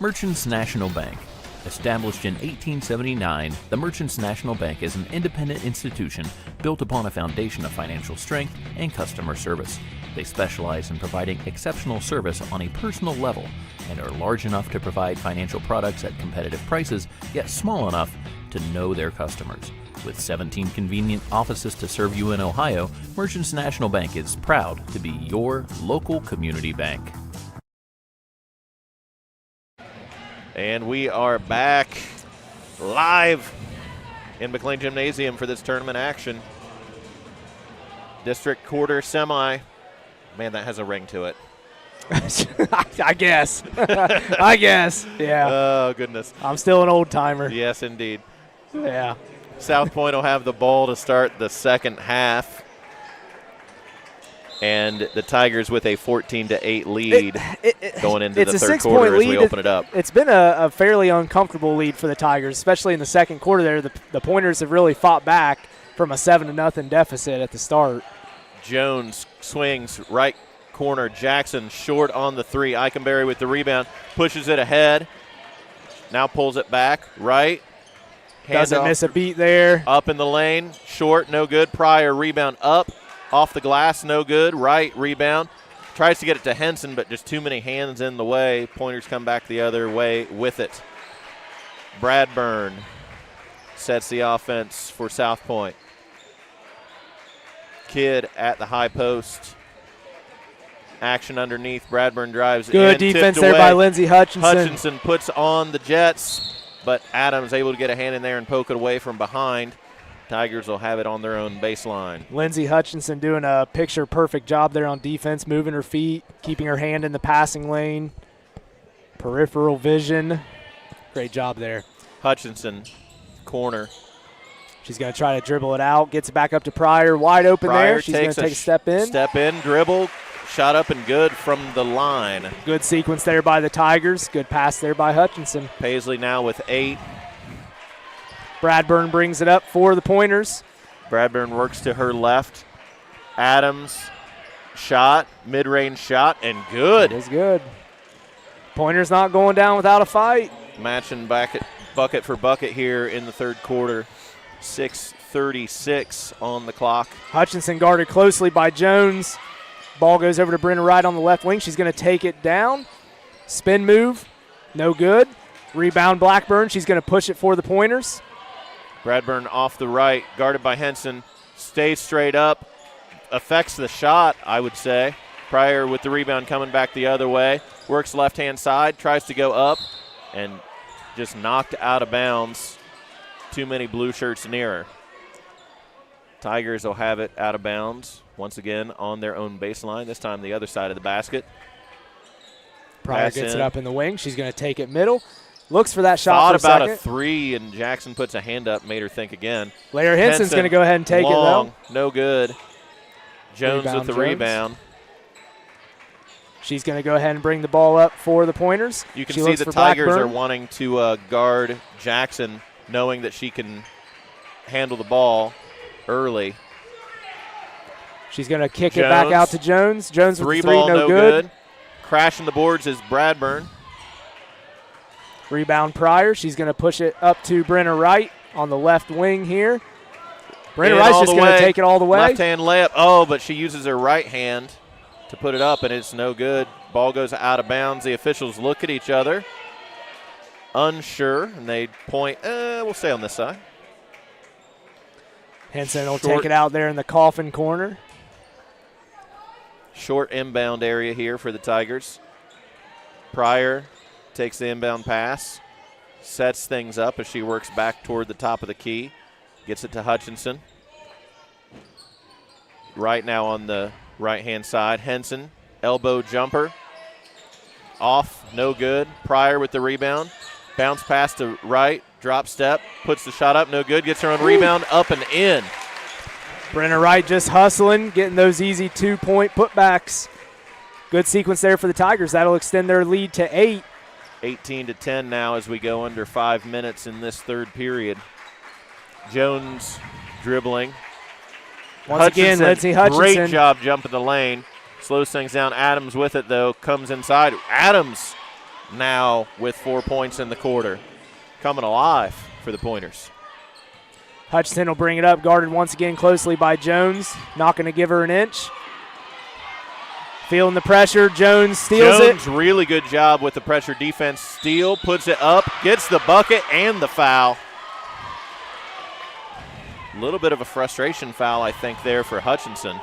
Merchants National Bank. Established in 1879, the Merchants National Bank is an independent institution built upon a foundation of financial strength and customer service. They specialize in providing exceptional service on a personal level and are large enough to provide financial products at competitive prices, yet small enough to know their customers. With 17 convenient offices to serve you in Ohio, Merchants National Bank is proud to be your local community bank. And we are back live in McClain Gymnasium for this tournament action. District quarter semi. Man, that has a ring to it. I guess. I guess. Yeah. Oh, goodness. I'm still an old timer. Yes, indeed. Yeah. South Point will have the ball to start the second half. And the Tigers with a 14-8 lead going into the third quarter as we open it up. It's been a fairly uncomfortable lead for the Tigers, especially in the second quarter there. The Pointers have really fought back from a 7-0 deficit at the start. Jones swings right corner. Jackson short on the three. Eikenberry with the rebound. Pushes it ahead. Now pulls it back. Right. Doesn't miss a beat there. Up in the lane. Short. No good. Pryor rebound up. Off the glass. No good. Right rebound. Tries to get it to Henson, but just too many hands in the way. Pointers come back the other way with it. Bradburn sets the offense for South Point. Kidd at the high post. Action underneath. Bradburn drives in. Good defense there by Lindsey Hutchinson. Hutchinson puts on the Jets, but Adams able to get a hand in there and poke it away from behind. Tigers will have it on their own baseline. Lindsey Hutchinson doing a picture-perfect job there on defense, moving her feet, keeping her hand in the passing lane. Peripheral vision. Great job there. Hutchinson, corner. She's going to try to dribble it out. Gets it back up to Pryor. Wide open Pryor there. She's going to take a step in. Step in, dribble. Shot up and good from the line. Good sequence there by the Tigers. Good pass there by Hutchinson. Paisley now with 8. Bradburn brings it up for the Pointers. Bradburn works to her left. Adams, shot, mid-range shot, and good. It is good. Pointers not going down without a fight. Matching back at bucket for bucket here in the third quarter. 6:36 on the clock. Hutchinson guarded closely by Jones. Ball goes over to Brenna Wright on the left wing. She's going to take it down. Spin move, no good. Rebound Blackburn. She's going to push it for the Pointers. Bradburn off the right, guarded by Henson. Stays straight up. Affects the shot, I would say. Pryor with the rebound coming back the other way. Works left-hand side, tries to go up, and just knocked out of bounds. Too many blue shirts near her. Tigers will have it out of bounds once again on their own baseline, this time the other side of the basket. Pryor gets it up in the wing. She's going to take it middle. Looks for that shot Thought for a about second. a three, and Jackson puts a hand up, made her think again. Lair Henson's going to go ahead and take long, it, though. No good. Jones with the rebound. She's going to go ahead and bring the ball up for the Pointers. You can see the Tigers are wanting to guard Jackson, knowing that she can handle the ball early. She's going to kick it back out to Jones. Jones with the three, ball, no good. Crashing the boards is Bradburn. Rebound Pryor. She's going to push it up to Brenna Wright on the left wing here. Brenna Wright's just going to take it all the way. Left-hand layup. Oh, but she uses her right hand to put it up, and it's no good. Ball goes out of bounds. The officials look at each other, unsure, and they point, we'll stay on this side. Henson will take it out there in the coffin corner. Short inbound area here for the Tigers. Pryor takes the inbound pass, sets things up as she works back toward the top of the key, gets it to Hutchinson. Right now on the right-hand side, Henson, elbow jumper, off, no good. Pryor with the rebound, bounce pass to right, drop step, puts the shot up, no good, gets her own rebound, up and in. Brenna Wright just hustling, getting those easy 2-point putbacks. Good sequence there for the Tigers. That'll extend their lead to 8. 18-10 now as we go under 5 minutes in this third period. Jones dribbling. Once again, Lindsey Hutchinson. Great job jumping the lane. Slows things down. Adams with it, though, comes inside. Adams now with 4 points in the quarter. Coming alive for the Pointers. Hutchinson will bring it up, guarded once again closely by Jones. Not going to give her an inch. Feeling the pressure, Jones steals it. Jones, really good job with the pressure defense. Steal, puts it up, gets the bucket and the foul. A little bit of a frustration foul, I think, there for Hutchinson.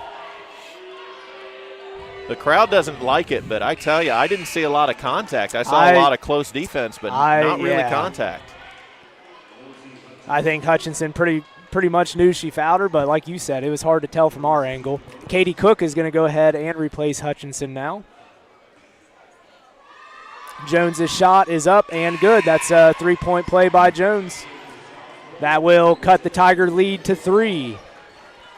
The crowd doesn't like it, but I tell you, I didn't see a lot of contact. I saw a lot of close defense, but not really contact. I think Hutchinson pretty much knew she fouled her, but like you said, it was hard to tell from our angle. Katie Cook is going to go ahead and replace Hutchinson now. Jones's shot is up and good. That's a three-point play by Jones. That will cut the Tiger lead to 3.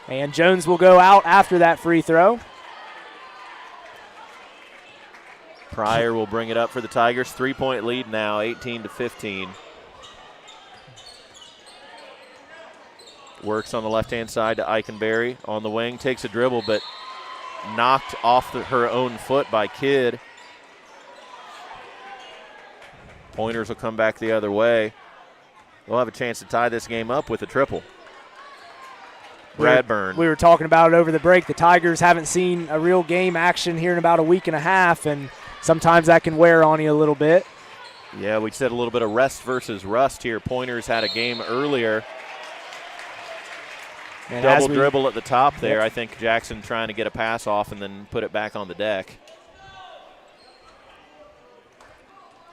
And Jones will go out after that free throw. Pryor will bring it up for the Tigers. 3-point lead now, 18-15. Works on the left-hand side to Eikenberry on the wing. Takes a dribble, but knocked off her own foot by Kidd. Pointers will come back the other way. We'll have a chance to tie this game up with a triple. Bradburn. We were talking about it over the break. The Tigers haven't seen a real game action here in about a week and a half, and sometimes that can wear on you a little bit. Yeah, we said a little bit of rest versus rust here. Pointers had a game earlier. And double dribble at the top there. Yep. I think Jackson trying to get a pass off and then put it back on the deck.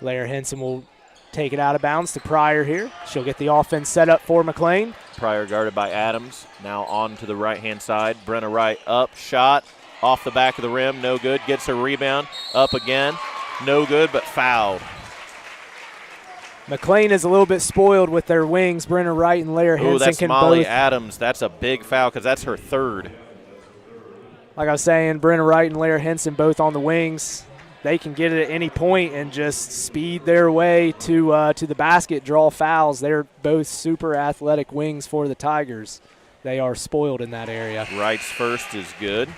Lair Henson will take it out of bounds to Pryor here. She'll get the offense set up for McClain. Pryor guarded by Adams. Now on to the right-hand side. Brenna Wright up, shot, off the back of the rim, no good. Gets her rebound, up again, no good, but fouled. McClain is a little bit spoiled with their wings. Brenna Wright and Lair Henson that's can Molly both. Adams. That's a big foul because that's her third. Like I was saying, Brenna Wright and Lair Henson both on the wings. They can get it at any point and just speed their way to the basket, draw fouls. They're both super athletic wings for the Tigers. They are spoiled in that area. Wright's first is good.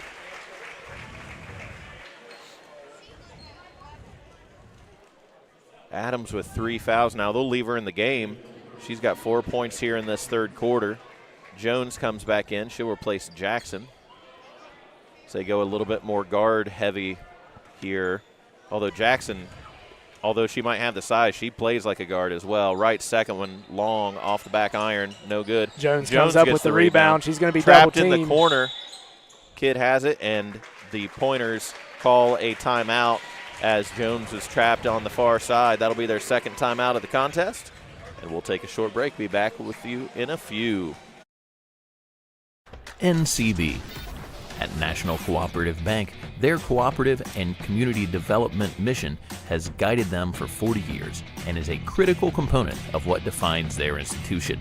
Adams with 3 fouls now. They'll leave her in the game. She's got 4 points here in this third quarter. Jones comes back in. She'll replace Jackson. So they go a little bit more guard heavy here. Although Jackson, although she might have the size, she plays like a guard as well. Right second one, long, off the back iron, no good. Jones comes up with the rebound. She's going to be trapped double-teamed. in the corner. Kidd has it, and the Pointers call a timeout as Jones is trapped on the far side. That'll be their second timeout of the contest. And we'll take a short break. Be back with you in a few. NCB. At National Cooperative Bank, their cooperative and community development mission has guided them for 40 years and is a critical component of what defines their institution.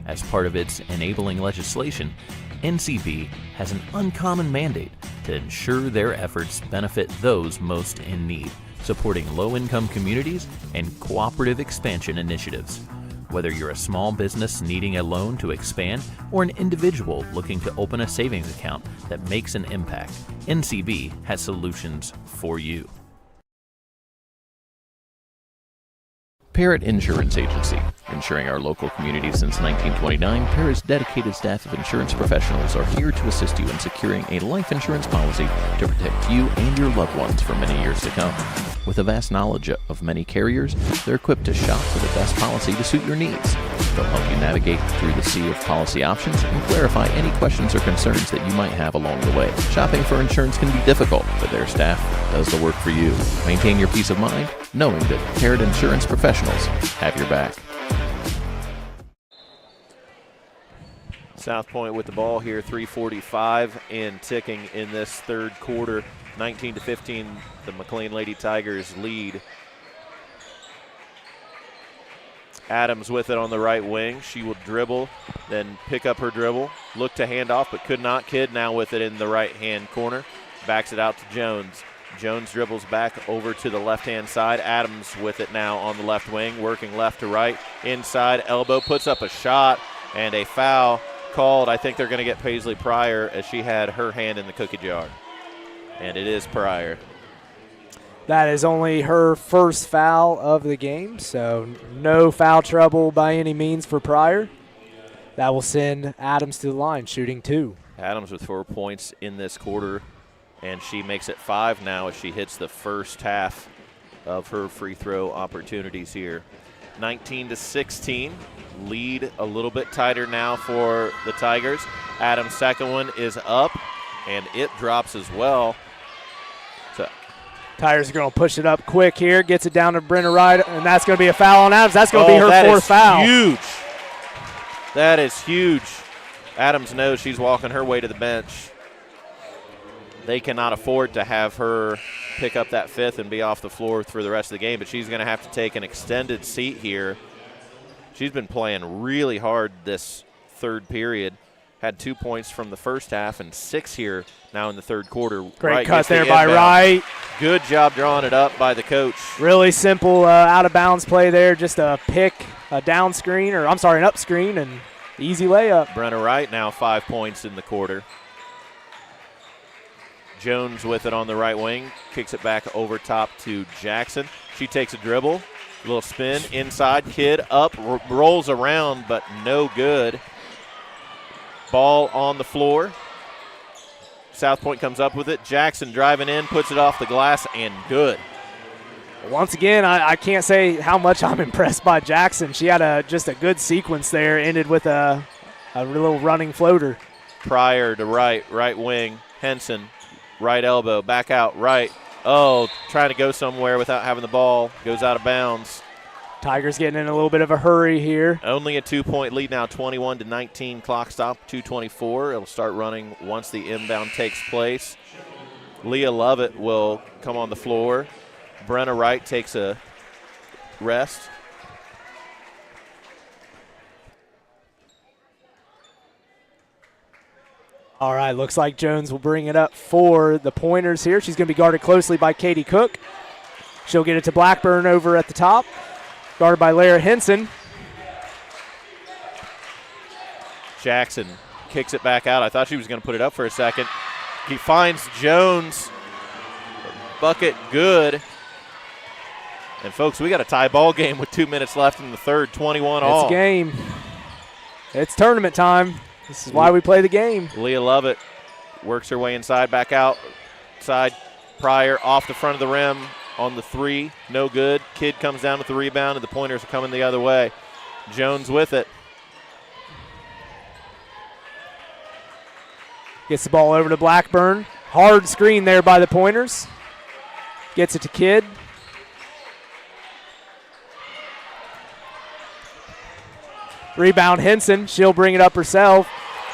As part of its enabling legislation, NCB has an uncommon mandate to ensure their efforts benefit those most in need, supporting low-income communities and cooperative expansion initiatives. Whether you're a small business needing a loan to expand or an individual looking to open a savings account that makes an impact, NCB has solutions for you. Parrott Insurance Agency. Insuring our local community since 1929, Parrott's dedicated staff of insurance professionals are here to assist you in securing a life insurance policy to protect you and your loved ones for many years to come. With a vast knowledge of many carriers, they're equipped to shop for the best policy to suit your needs. They'll help you navigate through the sea of policy options and clarify any questions or concerns that you might have along the way. Shopping for insurance can be difficult, but their staff does the work for you. Maintain your peace of mind knowing that Parrott Insurance professionals have your back. South Point with the ball here, 3:45 and ticking in this third quarter. 19-15, the McClain Lady Tigers lead. Adams with it on the right wing. She will dribble, then pick up her dribble, look to hand off, but could not. Kidd now with it in the right-hand corner. Backs it out to Jones. Jones dribbles back over to the left-hand side. Adams with it now on the left wing, working left to right. Inside, elbow, puts up a shot, and a foul called, I think they're going to get Paisley Pryor as she had her hand in the cookie jar. And it is Pryor. That is only her first foul of the game, so no foul trouble by any means for Pryor. That will send Adams to the line, shooting 2. Adams with 4 points in this quarter, and she makes it 5 now as she hits the first half of her free throw opportunities here. 19-16, lead a little bit tighter now for the Tigers. Adams' second one is up, and it drops as well. So Tigers are going to push it up quick here, gets it down to Brenna Wright, and that's going to be a foul on Adams. That's going to be her fourth foul. Huge. That is huge. Adams knows she's walking her way to the bench. They cannot afford to have her pick up that fifth and be off the floor for the rest of the game, but she's going to have to take an extended seat here. She's been playing really hard this third period. Had 2 points from the first half and 6 here now in the third quarter. Great cut there by Wright. Good job drawing it up by the coach. Really simple out-of-bounds play there. Just a pick, a down screen, or I'm sorry, an up screen, and easy layup. Brenna Wright now 5 points in the quarter. Jones with it on the right wing, kicks it back over top to Jackson. She takes a dribble, little spin, inside, Kidd up, rolls around, but no good. Ball on the floor. South Point comes up with it. Jackson driving in, puts it off the glass, and good. Once again, I can't say how much I'm impressed by Jackson. She had just a good sequence there, ended with a little running floater. Pryor to right wing, Henson. Right elbow, back out, right. Oh, trying to go somewhere without having the ball. Goes out of bounds. Tigers getting in a little bit of a hurry here. Only a 2-point lead now, 21-19. Clock stop, 2:24. It'll start running once the inbound takes place. Leah Lovett will come on the floor. Brenna Wright takes a rest. All right, looks like Jones will bring it up for the Pointers here. She's going to be guarded closely by Katie Cook. She'll get it to Blackburn over at the top, guarded by Lara Henson. Jackson kicks it back out. I thought she was going to put it up for a second. He finds Jones. Bucket good. And, folks, we got a tie ball game with 2 minutes left in the third, 21 all. It's a game. It's tournament time. This is why we play the game. Leah Lovett works her way inside, back outside. Pryor off the front of the rim on the three. No good. Kidd comes down with the rebound, and the Pointers are coming the other way. Jones with it. Gets the ball over to Blackburn. Hard screen there by the Pointers. Gets it to Kidd. Rebound Henson. She'll bring it up herself.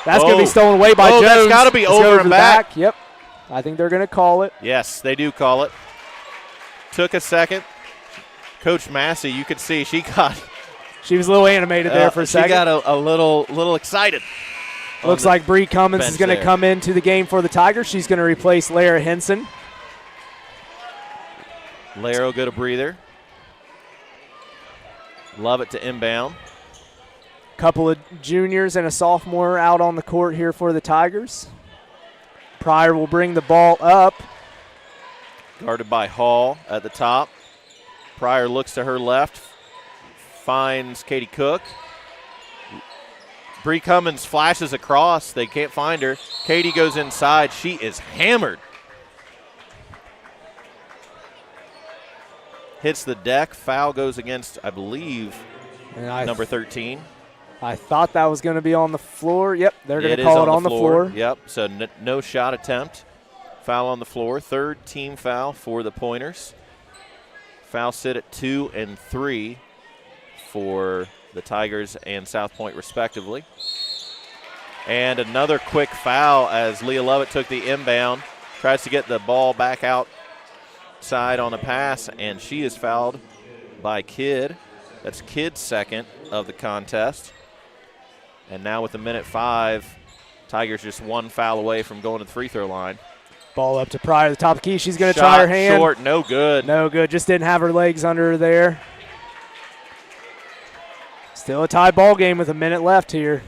That's going to be stolen away by Jones. That's got to be over and back. Yep. I think they're going to call it. Yes, they do call it. Took a second. Coach Massey, you could see she was a little animated there for a second. She got a little excited. Looks like Bree Cummins is going to come into the game for the Tigers. She's going to replace Lara Henson. Lara will get a breather. Love it to inbound. Couple of juniors and a sophomore out on the court here for the Tigers. Pryor will bring the ball up. Guarded by Hall at the top. Pryor looks to her left. Finds Katie Cook. Bree Cummins flashes across. They can't find her. Katie goes inside. She is hammered. Hits the deck. Foul goes against, I believe, number 13. I thought that was going to be on the floor. Yep, they're going to call it on the floor. Yep, so no shot attempt. Foul on the floor. Third team foul for the Pointers. Foul sit at 2 and 3 for the Tigers and South Point respectively. And another quick foul as Leah Lovett took the inbound. Tries to get the ball back outside on a pass, and she is fouled by Kidd. That's Kidd's second of the contest. And now with 1:05, Tigers just one foul away from going to the free throw line. Ball up to Pryor, the top of the key. She's going to try her hand. Short, no good. No good. Just didn't have her legs under her there. Still a tie ball game with a minute left here.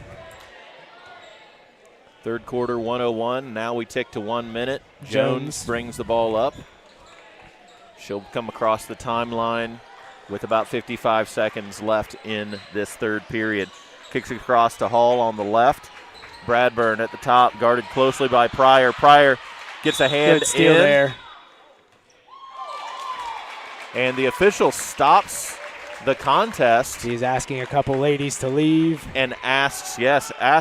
Third quarter, 1:01. Now we tick to 1 minute. Jones brings the ball up. She'll come across the timeline with about 55 seconds left in this third period. Kicks it across to Hall on the left. Bradburn at the top, guarded closely by Pryor. Pryor gets a hand Good steal in. there. And the official stops the contest. He's asking a couple ladies to leave. And asks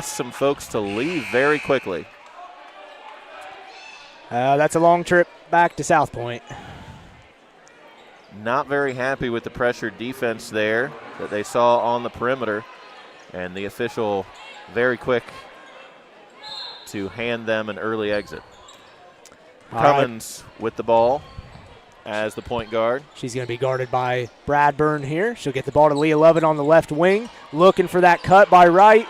some folks to leave very quickly. That's a long trip back to South Point. Not very happy with the pressure defense there that they saw on the perimeter. And the official very quick to hand them an early exit. Cummins with the ball as the point guard. She's going to be guarded by Bradburn here. She'll get the ball to Leah Lovett on the left wing. Looking for that cut by Wright.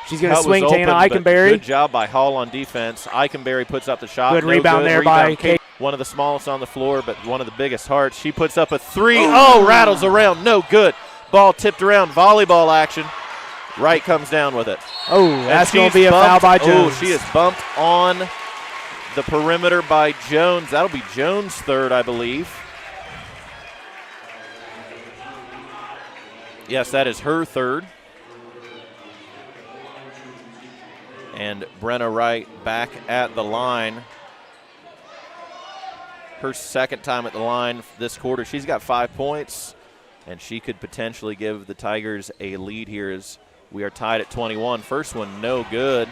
She's going to swing to Anna Eikenberry. Good job by Hall on defense. Eikenberry puts up the shot. Good rebound there by Kate. One of the smallest on the floor, but one of the biggest hearts. She puts up a three. Oh, rattles around. No good. Ball tipped around. Volleyball action. Wright comes down with it. Oh, that's going to be a foul by Jones. Oh, she is bumped on the perimeter by Jones. That'll be Jones' third, I believe. Yes, that is her third. And Brenna Wright back at the line. Her second time at the line this quarter. She's got 5 points, and she could potentially give the Tigers a lead here as we are tied at 21. First one, no good.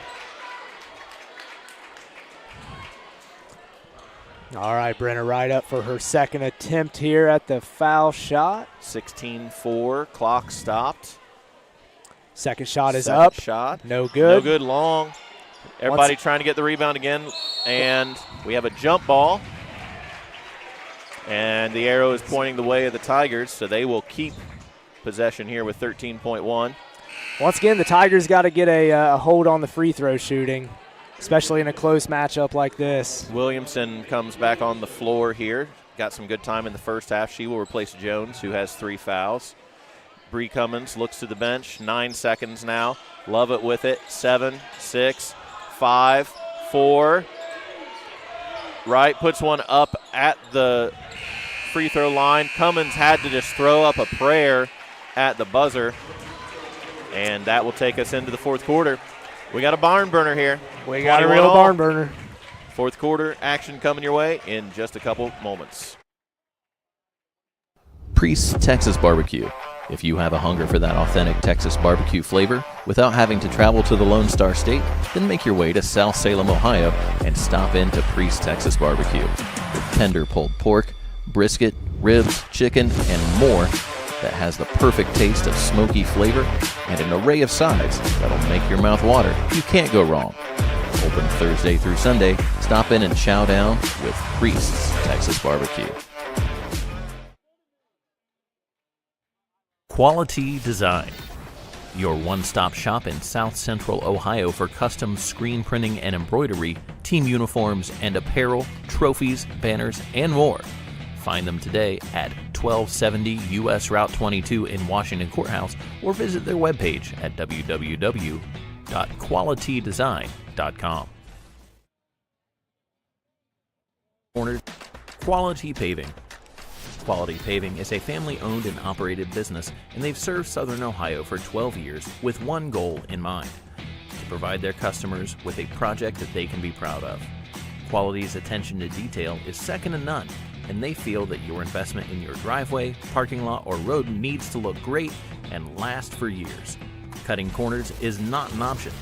All right, Brenna Wright up for her second attempt here at the foul shot. 16-4, clock stopped. Second shot is Second up. Shot. No good. No good, long. Everybody trying to get the rebound again, and we have a jump ball. And the arrow is pointing the way of the Tigers, so they will keep possession here with 13.1. Once again, the Tigers got to get a hold on the free throw shooting, especially in a close matchup like this. Williamson comes back on the floor here. Got some good time in the first half. She will replace Jones, who has 3 fouls. Bree Cummins looks to the bench. 9 seconds now. Lovett with it. 7, 6, 5, 4. Wright puts one up at the free throw line. Cummins had to just throw up a prayer at the buzzer. And that will take us into the fourth quarter. We got a barn burner here. We got a real barn burner. Fourth quarter action coming your way in just a couple moments. Priest's Texas Barbecue. If you have a hunger for that authentic Texas barbecue flavor without having to travel to the Lone Star State, then make your way to South Salem, Ohio, and stop into Priest's Texas Barbecue. With tender pulled pork, brisket, ribs, chicken, and more that has the perfect taste of smoky flavor and an array of sides that'll make your mouth water. You can't go wrong. Open Thursday through Sunday. Stop in and chow down with Priest's Texas Barbecue. Quality Design. Your one-stop shop in South Central Ohio for custom screen printing and embroidery, team uniforms and apparel, trophies, banners, and more. Find them today at 1270 U.S. Route 22 in Washington Courthouse or visit their webpage at www.qualitydesign.com. Quality Paving. Quality Paving is a family-owned and operated business, and they've served Southern Ohio for 12 years with one goal in mind: to provide their customers with a project that they can be proud of. Quality's attention to detail is second to none, and they feel that your investment in your driveway, parking lot, or road needs to look great and last for years. Cutting corners is not an option.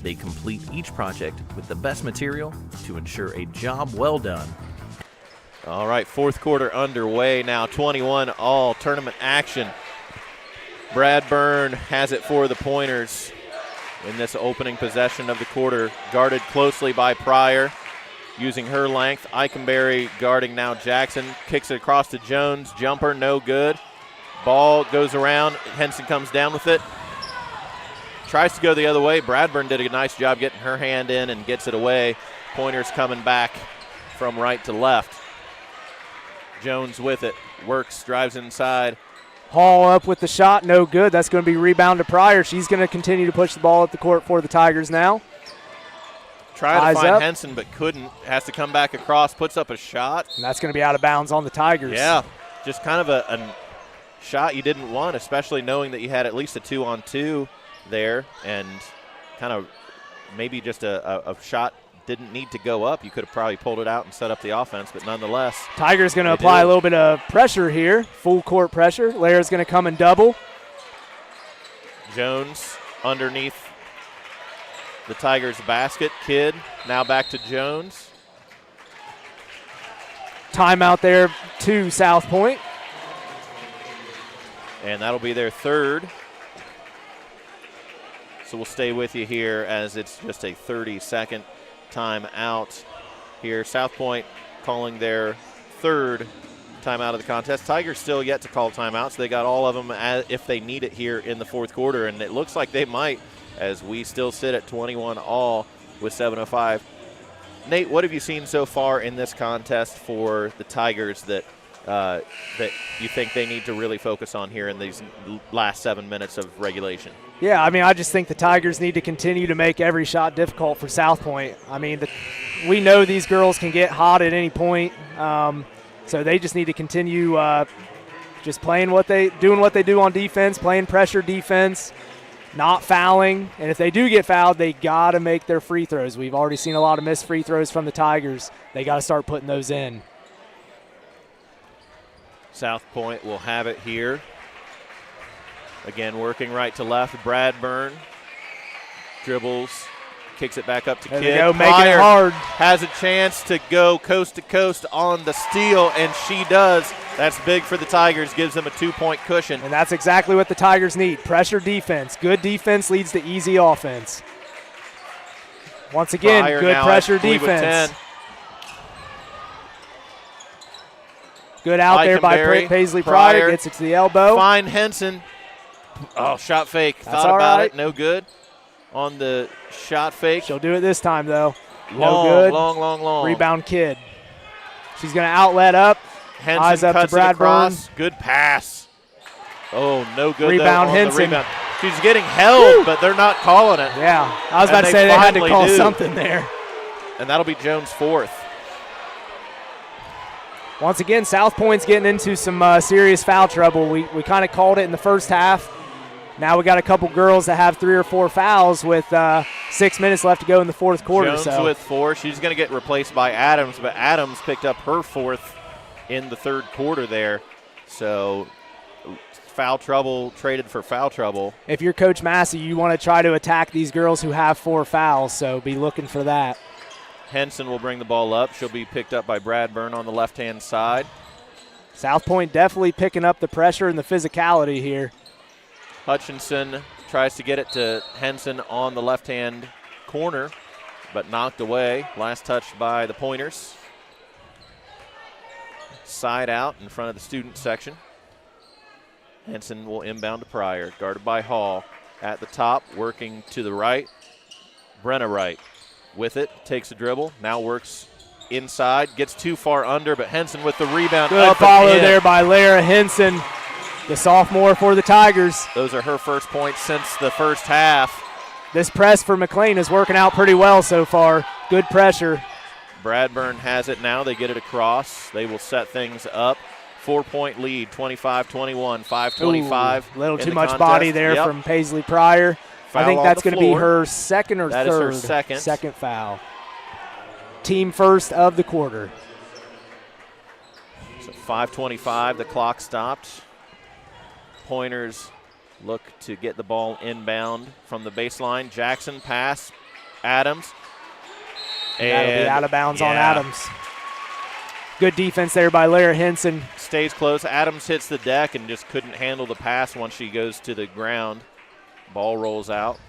They complete each project with the best material to ensure a job well done. All right, fourth quarter underway now, 21 all, tournament action. Bradburn has it for the Pointers in this opening possession of the quarter, guarded closely by Pryor, using her length. Eikenberry guarding now Jackson, kicks it across to Jones, jumper, no good. Ball goes around, Henson comes down with it. Tries to go the other way. Bradburn did a nice job getting her hand in and gets it away. Pointers coming back from right to left. Jones with it, works, drives inside. Hall up with the shot, no good. That's going to be rebound to Pryor. She's going to continue to push the ball up the court for the Tigers now. Trying Eyes to find up. Henson, but couldn't. Has to come back across, puts up a shot. And that's going to be out of bounds on the Tigers. Yeah, just kind of a shot you didn't want, especially knowing that you had at least a 2-on-2 there, and kind of maybe just a shot didn't need to go up. You could have probably pulled it out and set up the offense, but nonetheless. Tigers going to apply a little bit of pressure here, full court pressure. Lara's going to come and double. Jones underneath the Tigers basket. Kidd now back to Jones. Timeout there to South Point. And that'll be their third. So we'll stay with you here as it's just a 30-second timeout here. South Point calling their third timeout of the contest. Tigers still yet to call timeouts. They got all of them if they need it here in the fourth quarter, and it looks like they might as we still sit at 21 all with 7:05. Nate, what have you seen so far in this contest for the Tigers that you think they need to really focus on here in these last 7 minutes of regulation? Yeah, I mean, I just think the Tigers need to continue to make every shot difficult for South Point. I mean, we know these girls can get hot at any point, so they just need to continue just doing what they do on defense, playing pressure defense, not fouling. And if they do get fouled, they got to make their free throws. We've already seen a lot of missed free throws from the Tigers. They got to start putting those in. South Point will have it here. Again, working right to left. Bradburn dribbles, kicks it back up to Kidd. There they go, making it hard. Has a chance to go coast to coast on the steal, and she does. That's big for the Tigers, gives them a 2-point cushion. And that's exactly what the Tigers need. Pressure defense. Good defense leads to easy offense. Once again, Pryor good now, pressure I believe, with defense. 10. Good out there by Eikenberry, Paisley Pryor. Gets it to the elbow. Find Henson. Oh, shot fake. That's Thought all about right. it. No good on the shot fake. She'll do it this time, though. Long, no good. long. Rebound Kidd. She's going to outlet up. Henson Eyes up to cuts it Bradburn. across. Good pass. Oh, no good. Rebound though, on Henson. The rebound. She's getting held, but they're not calling it. Yeah, I was And about to say they had to finally call do. something there. And that'll be Jones' fourth. Once again, South Point's getting into some serious foul trouble. We kind of called it in the first half. Now we got a couple girls that have 3 or 4 fouls with 6 minutes left to go in the fourth quarter. Jones with 4. She's going to get replaced by Adams, but Adams picked up her 4th in the third quarter there. So foul trouble traded for foul trouble. If you're Coach Massey, you want to try to attack these girls who have 4 fouls, so be looking for that. Henson will bring the ball up. She'll be picked up by Bradburn on the left-hand side. South Point definitely picking up the pressure and the physicality here. Hutchinson tries to get it to Henson on the left-hand corner, but knocked away. Last touch by the Pointers. Side out in front of the student section. Henson will inbound to Pryor, guarded by Hall. At the top, working to the right. Brenna Wright with it, takes a dribble, now works inside, gets too far under, but Henson with the rebound. Good up follow and in. there by Lara Henson, the sophomore for the Tigers. Those are her first points since the first half. This press for McClain is working out pretty well so far. Good pressure. Bradburn has it now. They get it across. They will set things up. 4-point lead, 25-21, 5:25. A little in too the much contest. body there Yep. from Paisley Pryor. Foul I think on that's the going to be floor. her second or That is third. her second. Second foul. Team first of the quarter. So 5:25, the clock stopped. Pointers look to get the ball inbound from the baseline. Jackson pass, Adams. That'll be out of bounds on yeah, Adams. Good defense there by Lara Henson. Stays close. Adams hits the deck and just couldn't handle the pass once she goes to the ground. Ball rolls out.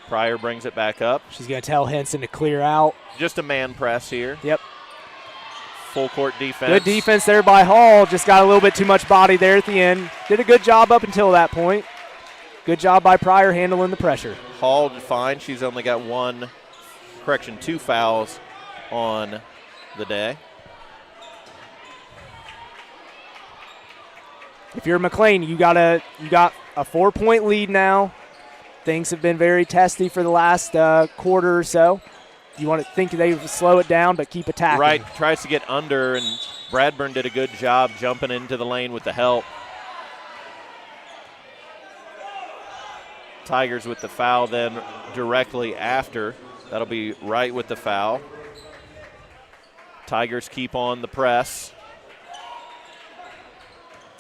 Pryor brings it back up. She's going to tell Henson to clear out. Just a man press here. Yep. Full court defense. Good defense there by Hall. Just got a little bit too much body there at the end. Did a good job up until that point. Good job by Pryor handling the pressure. Hall fine. She's only got 2 fouls on the day. If you're McClain, you got a 4-point lead now. things have been very testy for the last quarter or so. You want to think they slow it down but keep attacking. Right, tries to get under, and Bradburn did a good job jumping into the lane with the help. Tigers with the foul then directly after. That'll be right with the foul. Tigers keep on the press.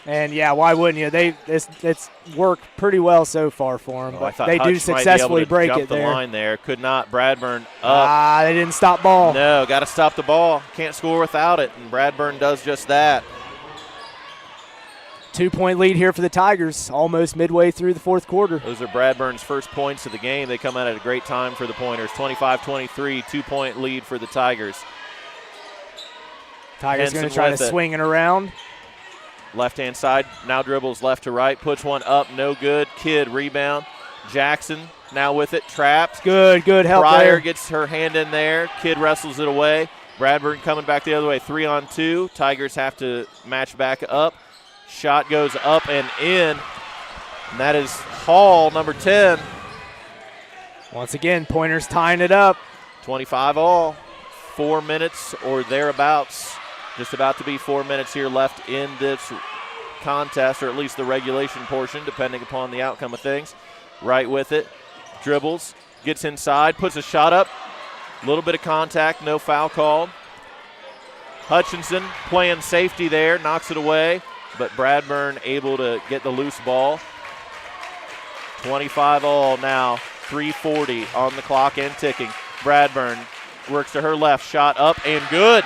And, yeah, why wouldn't you? It's worked pretty well so far for them, but they do successfully break it there. The line there. Could not. Bradburn up. They didn't stop ball. No, got to stop the ball. Can't score without it, and Bradburn does just that. 2-point lead here for the Tigers, almost midway through the fourth quarter. Those are Bradburn's first points of the game. They come out at a great time for the Pointers. 25-23, 2-point lead for the Tigers. Tigers going to try to swing it around. Left-hand side, now dribbles left to right, puts one up, no good. Kidd rebound. Jackson now with it, trapped. Good help Pryor there. gets her hand in there. Kidd wrestles it away. Bradburn coming back the other way, 3-on-2. Tigers have to match back up. Shot goes up and in, and that is Hall, number 10. Once again, Pointers tying it up. 25 all, 4 minutes or thereabouts. Just about to be 4 minutes here left in this contest, or at least the regulation portion, depending upon the outcome of things. Right with it, dribbles, gets inside, puts a shot up. A little bit of contact, no foul called. Hutchinson playing safety there, knocks it away, but Bradburn able to get the loose ball. 25 all now, 3:40 on the clock and ticking. Bradburn works to her left, shot up and good.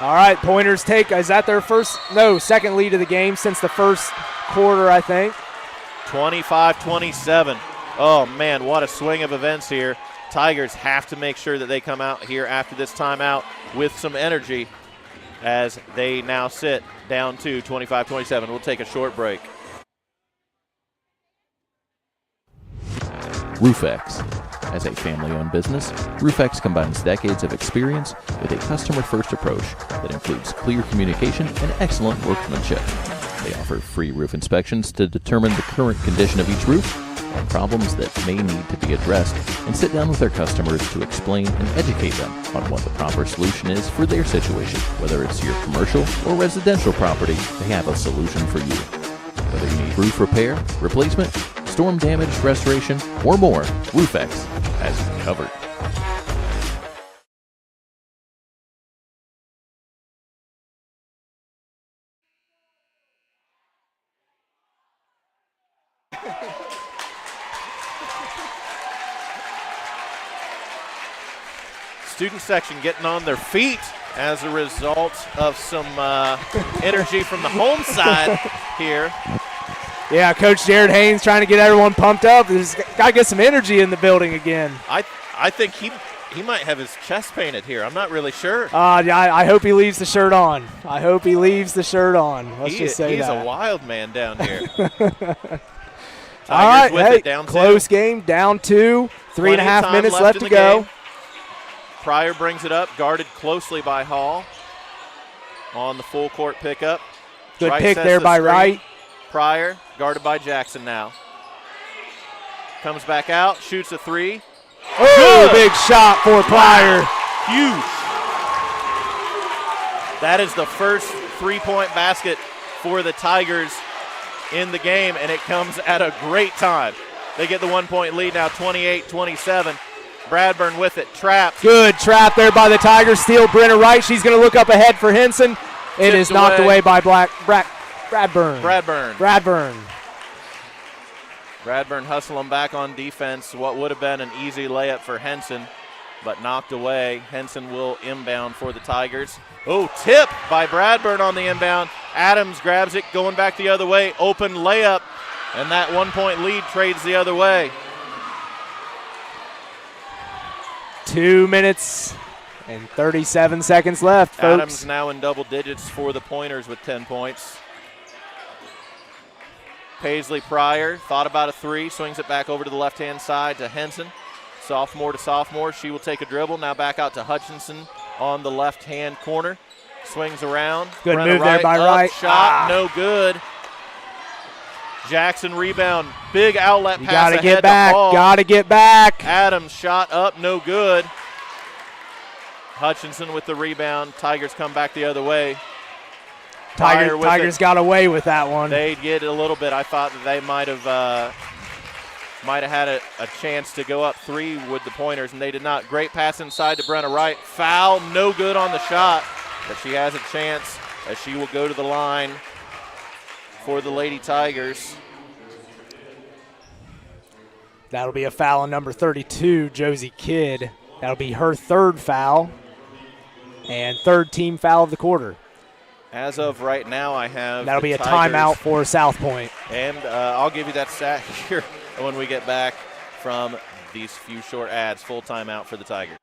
All right, Pointers is that their second lead of the game since the first quarter, I think. 25-27. Oh, man, what a swing of events here. Tigers have to make sure that they come out here after this timeout with some energy as they now sit down to 25-27. We'll take a short break. RoofX. As a family-owned business, RoofX combines decades of experience with a customer-first approach that includes clear communication and excellent workmanship. They offer free roof inspections to determine the current condition of each roof and problems that may need to be addressed, and sit down with their customers to explain and educate them on what the proper solution is for their situation. Whether it's your commercial or residential property, they have a solution for you. Whether you need roof repair, replacement, storm damage, restoration, or more, RoofX has you covered. Student section getting on their feet as a result of some energy from the home side here. Yeah, Coach Jared Haynes trying to get everyone pumped up. There's got to get some energy in the building again. I think he might have his chest painted here. I'm not really sure. I hope he leaves the shirt on. Let's just say he's that. a wild man down here. All right, with it, down close 2. game, down 2, 3.5 minutes left to go. Game. Pryor brings it up, guarded closely by Hall on the full court pickup. Good Wright pick sets there the by screen. Wright. Pryor guarded by Jackson now. Comes back out, shoots a 3. Oh, big shot for Pryor. Huge. That is the first 3-point basket for the Tigers in the game, and it comes at a great time. They get the 1-point lead now, 28-27. Bradburn with it, trapped. Good trap there by the Tigers. Steal Brenna Wright. She's going to look up ahead for Henson. It is knocked away by Bradburn. Bradburn hustling back on defense. What would have been an easy layup for Henson, but knocked away. Henson will inbound for the Tigers. Oh, tip by Bradburn on the inbound. Adams grabs it, going back the other way. Open layup, and that 1-point lead trades the other way. 2 minutes and 37 seconds left, folks. Adams now in double digits for the Pointers with 10 points. Paisley Pryor thought about a 3, swings it back over to the left-hand side to Henson. Sophomore to sophomore, she will take a dribble. Now back out to Hutchinson on the left-hand corner. Swings around. Good Brenna move there by up, Wright. Shot, no good. Jackson rebound. Big outlet You pass gotta ahead get back. to Hall. Gotta get back. Adams shot up, no good. Hutchinson with the rebound. Tigers come back the other way. Tigers got away with that one. They get a little bit. I thought that they might have had a chance to go up 3 with the Pointers, and they did not. Great pass inside to Brenna Wright. Foul, no good on the shot, but she has a chance as she will go to the line for the Lady Tigers. That'll be a foul on number 32, Josie Kidd. That'll be her 3rd foul and 3rd team foul of the quarter. As of right now, I have That'll be a Tigers, timeout for South Point. and I'll give you that stat here when we get back from these few short ads. Full timeout for the Tigers.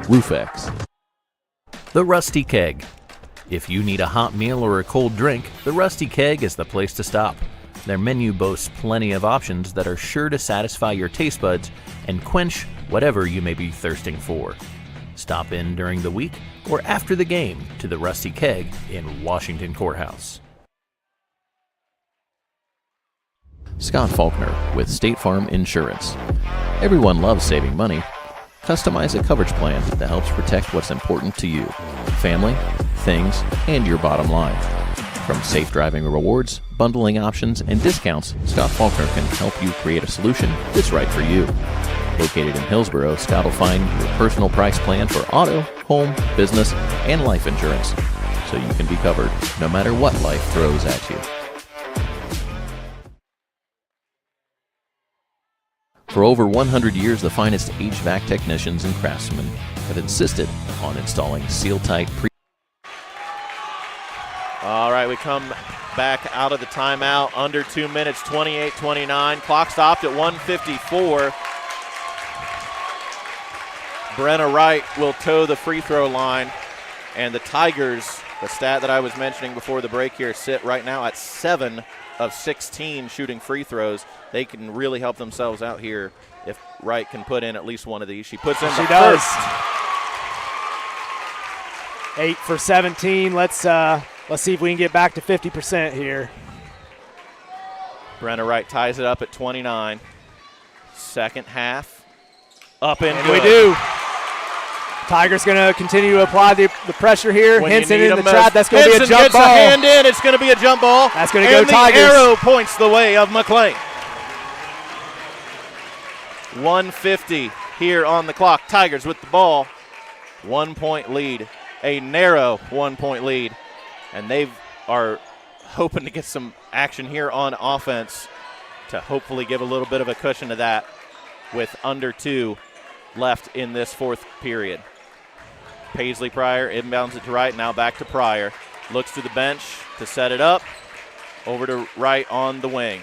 Roofex. The Rusty Keg. If you need a hot meal or a cold drink, the Rusty Keg is the place to stop. Their menu boasts plenty of options that are sure to satisfy your taste buds and quench whatever you may be thirsting for. Stop in during the week or after the game to the Rusty Keg in Washington Courthouse. Scott Faulkner with State Farm Insurance. Everyone loves saving money. Customize a coverage plan that helps protect what's important to you: family, things, and your bottom line. From safe driving rewards, bundling options, and discounts, Scott Faulkner can help you create a solution that's right for you. Located in Hillsborough, Scott will find your personal price plan for auto, home, business, and life insurance, so you can be covered no matter what life throws at you. For over 100 years, the finest HVAC technicians and craftsmen have insisted on installing seal-tight All right, we come back out of the timeout. Under 2 minutes, 28-29. Clock stopped at 1:54. Brenna Wright will toe the free throw line. And the Tigers, the stat that I was mentioning before the break here, sit right now at 7 of 16 shooting free throws. They can really help themselves out here if Wright can put in at least one of these. She puts in the first. 8 for 17. Let's see if we can get back to 50% here. Brenna Wright ties it up at 29. Second half. Up and And good. we do. Tigers going to continue to apply the pressure here. When Henson you need in the them trap. most. That's going to be a Henson jump gets ball. a hand in. It's going to be a jump ball. That's going to go and Tigers. The arrow points the way of McClain. 1:50 here on the clock. Tigers with the ball. 1 point lead. A narrow 1 point lead. And they are hoping to get some action here on offense to hopefully give a little bit of a cushion to that with under 2 left in this fourth period. Paisley Pryor inbounds it to Wright, now back to Pryor. Looks to the bench to set it up. Over to Wright on the wing.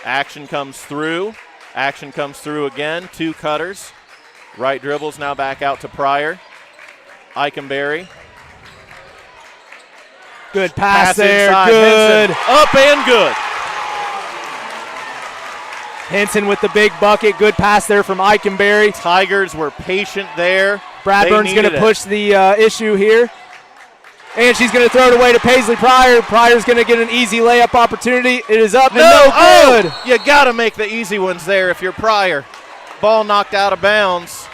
Action comes through. Action comes through again. 2 cutters. Wright dribbles, now back out to Pryor. Eikenberry. Good pass there. Inside. Good. Henson. Up and good. Henson with the big bucket. Good pass there from Eikenberry. Tigers were patient there. Bradburn's going to push the issue here. And she's going to throw it away to Paisley Pryor. Pryor's going to get an easy layup opportunity. It is up and no good. You got to make the easy ones there if you're Pryor. Ball knocked out of bounds.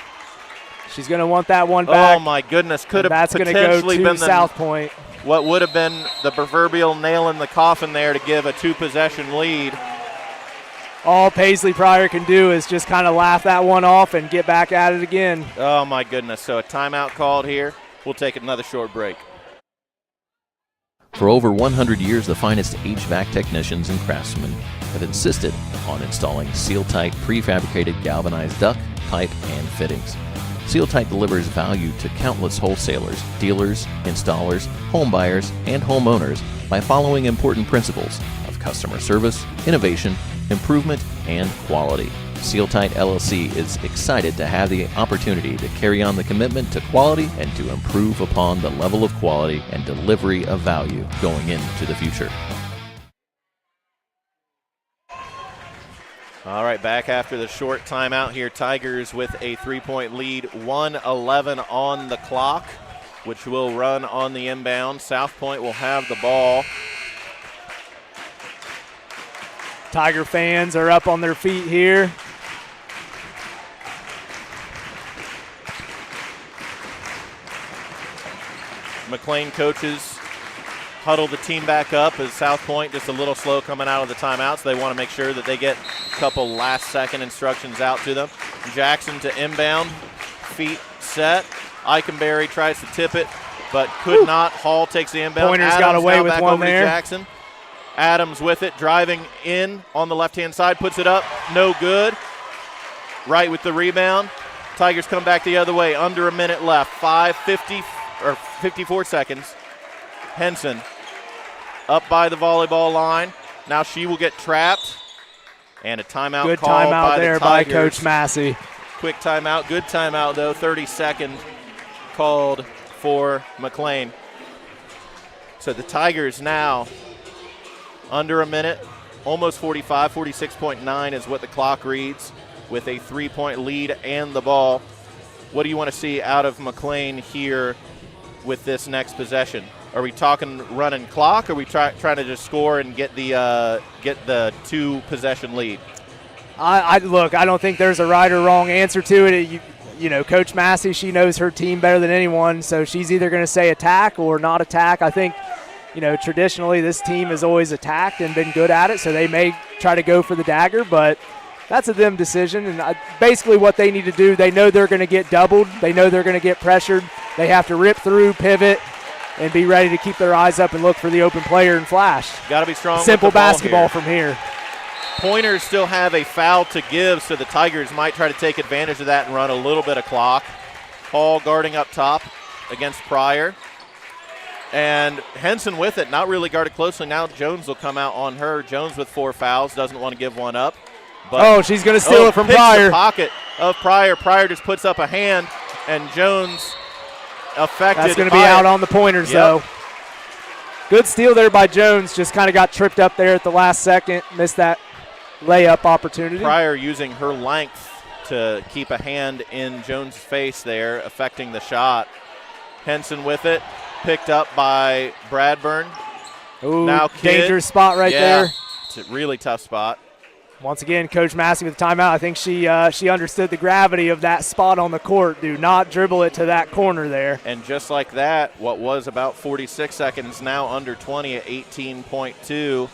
She's going to want that one back. Oh, my goodness. Could have That's going to go potentially to been South Point. what would have been the proverbial nail in the coffin there to give a 2-possession lead. All Paisley Pryor can do is just kind of laugh that one off and get back at it again. Oh, my goodness. So a timeout called here. We'll take another short break. For over 100 years, the finest HVAC technicians and craftsmen have insisted on installing seal-tight prefabricated galvanized duct, pipe, and fittings. Seal-Tight delivers value to countless wholesalers, dealers, installers, home buyers, and homeowners by following important principles of customer service, innovation, improvement, and quality. Seal-Tight LLC is excited to have the opportunity to carry on the commitment to quality and to improve upon the level of quality and delivery of value going into the future. All right, back after the short timeout here. Tigers with a 3-point lead, 1:11 on the clock. which will run on the inbound. South Point will have the ball. Tiger fans are up on their feet here. McClain coaches huddle the team back up as South Point just a little slow coming out of the timeouts. They want to make sure that they get a couple last-second instructions out to them. Jackson to inbound, feet set. Eikenberry tries to tip it, but could not. Hall takes the inbound. Pointers Adams got away now with back one over there. to Jackson. Adams with it, driving in on the left-hand side, puts it up, no good. Right with the rebound. Tigers come back the other way, under a minute left, 54 seconds. Henson up by the volleyball line. Now she will get trapped. And a timeout Good called timeout by there the by Tigers. Coach Massey. Quick timeout, good timeout though, 30-second called for McClain. So the Tigers now under a minute, almost 45, 46.9 is what the clock reads, with a 3-point lead and the ball. What do you want to see out of McClain here with this next possession? Are we talking running clock, or are we trying to just score and get the 2-possession lead? Look, I don't think there's a right or wrong answer to it. You know, Coach Massey, she knows her team better than anyone, so she's either going to say attack or not attack. I think, you know, traditionally this team has always attacked and been good at it, so they may try to go for the dagger, but that's a them decision. And basically what they need to do, they know they're going to get doubled. They know they're going to get pressured. They have to rip through, pivot, and be ready to keep their eyes up and look for the open player and flash. Got to be strong. Simple with the ball basketball here. from here. Pointers still have a foul to give, so the Tigers might try to take advantage of that and run a little bit of clock. Hall guarding up top against Pryor. And Henson with it, not really guarded closely. Now Jones will come out on her. Jones with 4 fouls, doesn't want to give one up. But She's going to steal it from picks Pryor. the pocket of Pryor. Pryor just puts up a hand, and Jones affected. That's going to be out on the pointers, though. Good steal there by Jones. Just kind of got tripped up there at the last second. Missed that layup opportunity. Pryor using her length to keep a hand in Jones' face there, affecting the shot. Henson with it, picked up by Bradburn. Ooh, now Kidd. dangerous spot right there. It's a really tough spot. Once again, Coach Massey with the timeout. I think she understood the gravity of that spot on the court. Do not dribble it to that corner there. And just like that, what was about 46 seconds, now under 20 at 18.2.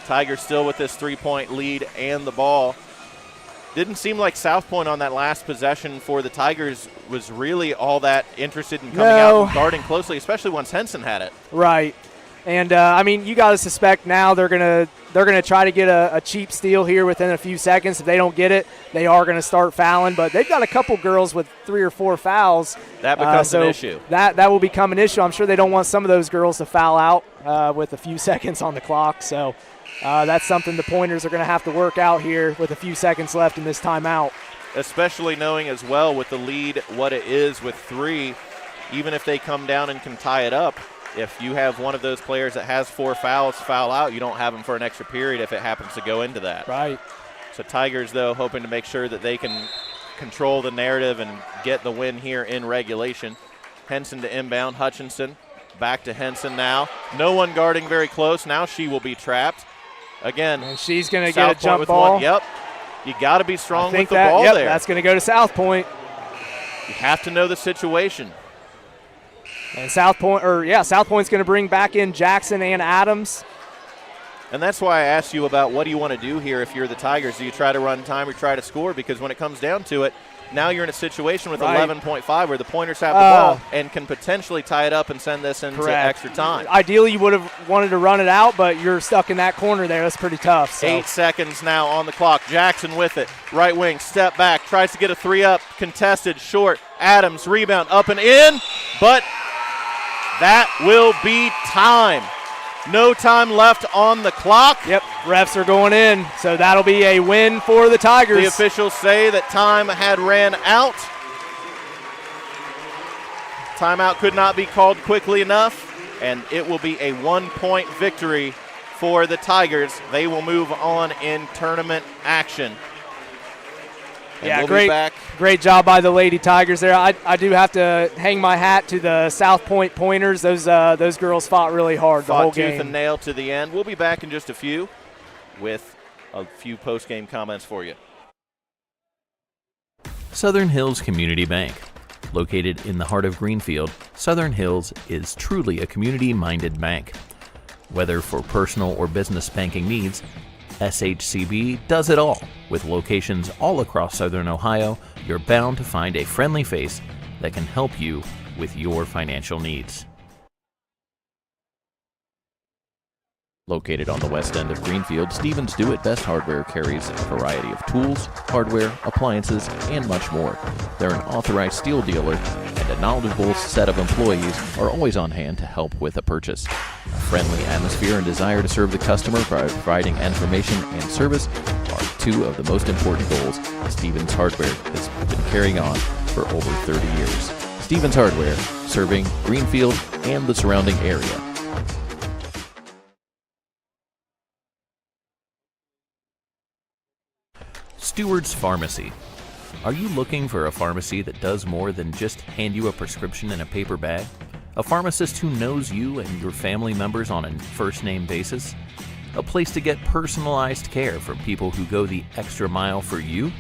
Tigers still with this 3-point lead and the ball. Didn't seem like South Point on that last possession for the Tigers was really all that interested in coming out and guarding closely, especially once Henson had it. Right. And, I mean, you got to suspect now they're gonna try to get a cheap steal here within a few seconds. If they don't get it, they are going to start fouling. But they've got a couple girls with 3 or 4 fouls. That becomes an issue. That will become an issue. I'm sure they don't want some of those girls to foul out with a few seconds on the clock. So that's something the Pointers are going to have to work out here with a few seconds left in this timeout. Especially knowing as well with the lead what it is with 3, even if they come down and can tie it up, if you have one of those players that has 4 fouls foul out, you don't have them for an extra period if it happens to go into that. Right. So Tigers, though, hoping to make sure that they can control the narrative and get the win here in regulation. Henson to inbound. Hutchinson back to Henson now. No one guarding very close. Now she will be trapped. Again, and she's going to South get a jump with ball. One. Yep. You got to be strong with the that, ball yep, there. That's going to go to South Point. You have to know the situation. And South Point's going to bring back in Jackson and Adams. And that's why I asked you about what do you want to do here if you're the Tigers. Do you try to run time or try to score? Because when it comes down to it, now you're in a situation with 11.5 where the Pointers have the ball and can potentially tie it up and send this into extra time. Ideally, you would have wanted to run it out, but you're stuck in that corner there. That's pretty tough. So. 8 seconds now on the clock. Jackson with it. Right wing, step back, tries to get a 3 up, contested, short. Adams, rebound, up and in, but that will be time. No time left on the clock. Yep, refs are going in, so that'll be a win for the Tigers. The officials say that time had ran out. Timeout could not be called quickly enough, and it will be a 1-point victory for the Tigers. They will move on in tournament action. And Yeah, we'll be back. Great job by the Lady Tigers there. I do have to hang my hat to the South Point Pointers. Those girls fought really hard the whole game. Fought tooth and nail to the end. We'll be back in just a few with a few post-game comments for you. Southern Hills Community Bank. Located in the heart of Greenfield, Southern Hills is truly a community-minded bank. Whether for personal or business banking needs, SHCB does it all. With locations all across Southern Ohio, you're bound to find a friendly face that can help you with your financial needs. Located on the west end of Greenfield, Stevens Do It Best Hardware carries a variety of tools, hardware, appliances, and much more. They're an authorized steel dealer, and a knowledgeable set of employees are always on hand to help with a purchase. A friendly atmosphere and desire to serve the customer by providing information and service are two of the most important goals Stevens Hardware has been carrying on for over 30 years. Stevens Hardware, serving Greenfield and the surrounding area. Stewart's Pharmacy. Are you looking for a pharmacy that does more than just hand you a prescription in a paper bag? A pharmacist who knows you and your family members on a first-name basis? A place to get personalized care from people who go the extra mile for you?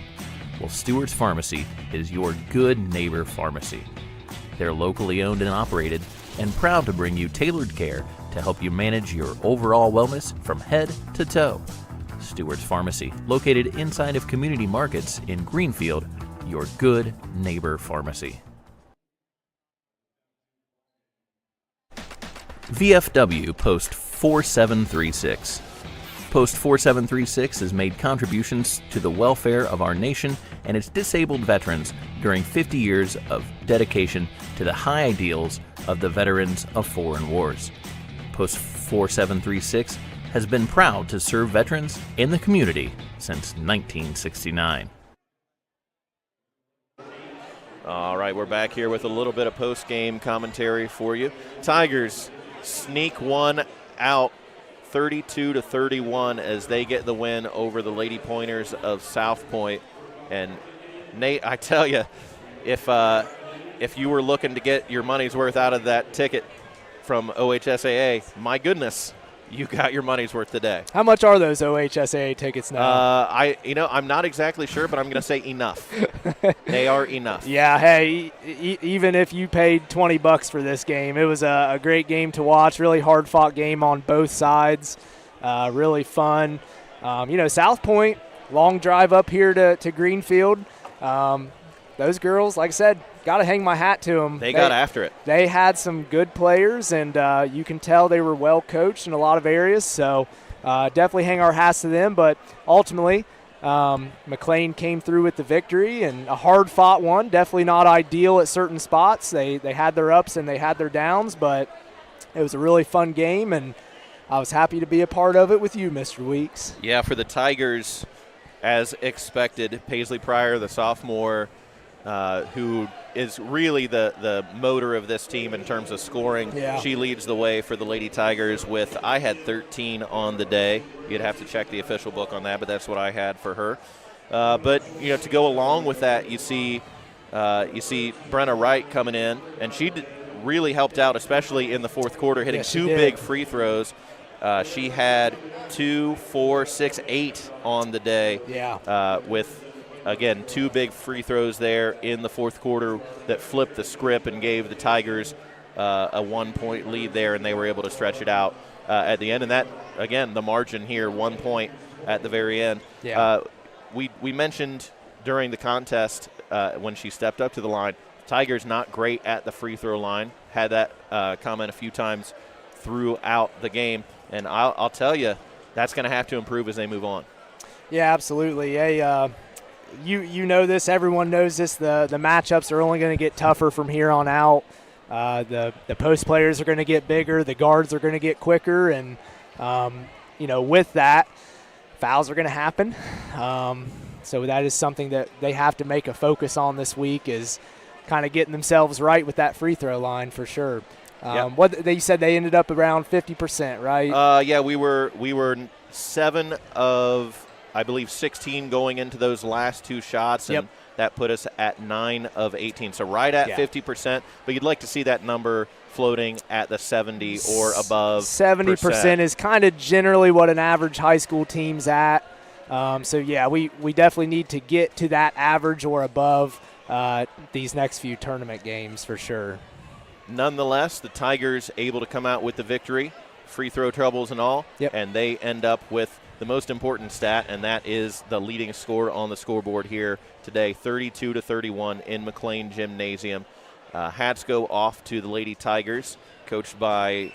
Well, Stewart's Pharmacy is your good neighbor pharmacy. They're locally owned and operated and proud to bring you tailored care to help you manage your overall wellness from head to toe. Stewart's Pharmacy, located inside of Community Markets in Greenfield, your good neighbor pharmacy. VFW Post 4736. Post 4736 has made contributions to the welfare of our nation and its disabled veterans during 50 years of dedication to the high ideals of the veterans of foreign wars. Post 4736 has been proud to serve veterans in the community since 1969. All right, we're back here with a little bit of post-game commentary for you. Tigers sneak one out 32-31 as they get the win over the Lady Pointers of South Point. And Nate, I tell you, if you were looking to get your money's worth out of that ticket from OHSAA, my goodness, you got your money's worth today. How much are those OHSAA tickets now? I'm not exactly sure, but I'm going to say enough. They are enough. Yeah, hey, even if you paid $20 for this game, it was a great game to watch. Really hard-fought game on both sides. Really fun. South Point, long drive up here to Greenfield. Those girls, like I said, got to hang my hat to them. They got after it. They had some good players, and you can tell they were well coached in a lot of areas. So definitely hang our hats to them. But ultimately, McClain came through with the victory, and a hard-fought one. Definitely not ideal at certain spots. They had their ups and they had their downs, but it was a really fun game, and I was happy to be a part of it with you, Mr. Weeks. Yeah, for the Tigers, as expected, Paisley Pryor, the sophomore, who is really the motor of this team in terms of scoring. Yeah. She leads the way for the Lady Tigers with, I had 13 on the day. You'd have to check the official book on that, but that's what I had for her. But to go along with that, you see Brenna Wright coming in, and she really helped out, especially in the fourth quarter, hitting two big free throws. She had 2, 4, 6, 8 on the day. Yeah. With, again, two big free throws there in the fourth quarter that flipped the script and gave the Tigers a 1-point lead there, and they were able to stretch it out at the end. And that, again, the margin here, 1 point at the very end. Yeah. We mentioned during the contest when she stepped up to the line, Tigers not great at the free throw line. Had that comment a few times throughout the game. And I'll tell you, that's going to have to improve as they move on. Yeah, absolutely. Hey, you know this. Everyone knows this. The matchups are only going to get tougher from here on out. The post players are going to get bigger. The guards are going to get quicker. And, with that, fouls are going to happen. So that is something that they have to make a focus on this week, is kind of getting themselves right with that free throw line for sure. Yep. What they said, they ended up around 50%, right? Yeah, we were 7 of I believe, 16 going into those last 2 shots, and that put us at 9 of 18. So right at 50%, but you'd like to see that number floating at the 70 or above. 70% is kind of generally what an average high school team's at. So, yeah, we definitely need to get to that average or above these next few tournament games for sure. Nonetheless, the Tigers able to come out with the victory, free throw troubles and all, and they end up with the most important stat, and that is the leading score on the scoreboard here today, 32-31 in McClain Gymnasium. Hats go off to the Lady Tigers, coached by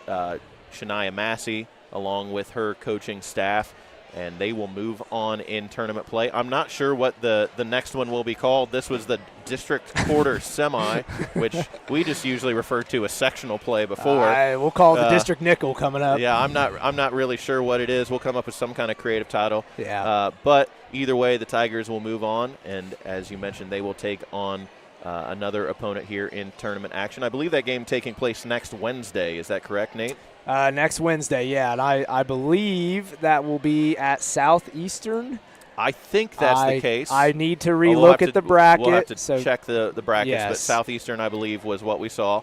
Shania Massey, along with her coaching staff, and they will move on in tournament play. I'm not sure what the next one will be called. This was the district quarter semi, which we just usually refer to as sectional play before. We'll call it the district nickel coming up. Yeah, I'm not really sure what it is. We'll come up with some kind of creative title. Yeah. But either way, the Tigers will move on, and as you mentioned, they will take on another opponent here in tournament action. I believe that game taking place next Wednesday. Is that correct, Nate? Next Wednesday, yeah, and I believe that will be at Southeastern. I think that's the case. I need to relook at the bracket. We'll have to check the brackets, but Southeastern, I believe, was what we saw.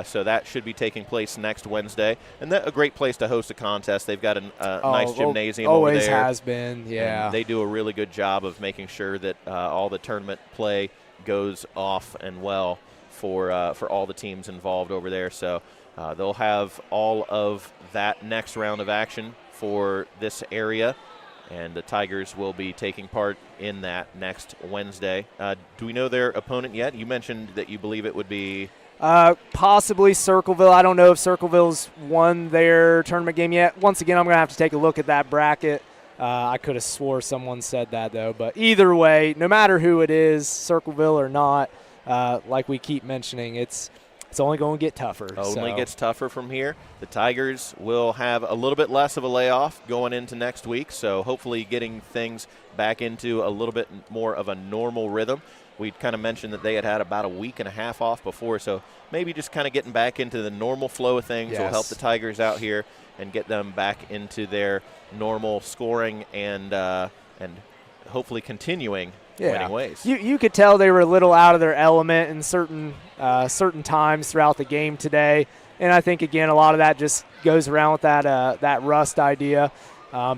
So that should be taking place next Wednesday. And a great place to host a contest. They've got a nice gymnasium over there. Always has been, yeah. And they do a really good job of making sure that all the tournament play goes off and well for all the teams involved over there. So they'll have all of that next round of action for this area, and the Tigers will be taking part in that next Wednesday. Do we know their opponent yet? You mentioned that you believe it would be possibly Circleville. I don't know if Circleville's won their tournament game yet. Once again, I'm going to have to take a look at that bracket. I could have swore someone said that, though. But either way, no matter who it is, Circleville or not, like we keep mentioning, it's only going to get tougher. Only gets tougher from here. The Tigers will have a little bit less of a layoff going into next week, so hopefully getting things back into a little bit more of a normal rhythm. We kind of mentioned that they had about a week and a half off before, so maybe just kind of getting back into the normal flow of things will help the Tigers out here and get them back into their normal scoring and hopefully continuing winning ways. You could tell they were a little out of their element in certain times throughout the game today, and I think again a lot of that just goes around with that rust idea,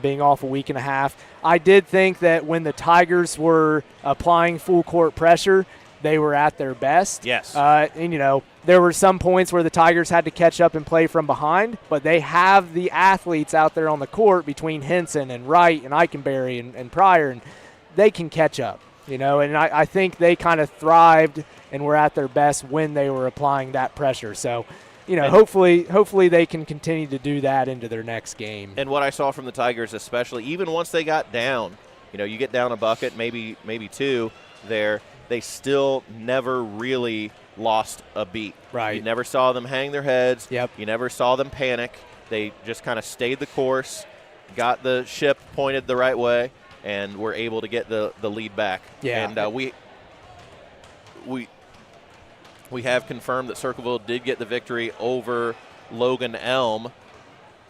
being off a week and a half. I did think that when the Tigers were applying full court pressure, they were at their best. Yes. And there were some points where the Tigers had to catch up and play from behind, but they have the athletes out there on the court between Henson and Wright and Eikenberry and Pryor, and they can catch up. And I think they kind of thrived and were at their best when they were applying that pressure. So, hopefully they can continue to do that into their next game. And what I saw from the Tigers, especially, even once they got down, you get down a bucket, maybe two there, they still never really lost a beat. Right. You never saw them hang their heads. Yep. You never saw them panic. They just kind of stayed the course, got the ship pointed the right way, and were able to get the lead back. Yeah. And we have confirmed that Circleville did get the victory over Logan Elm,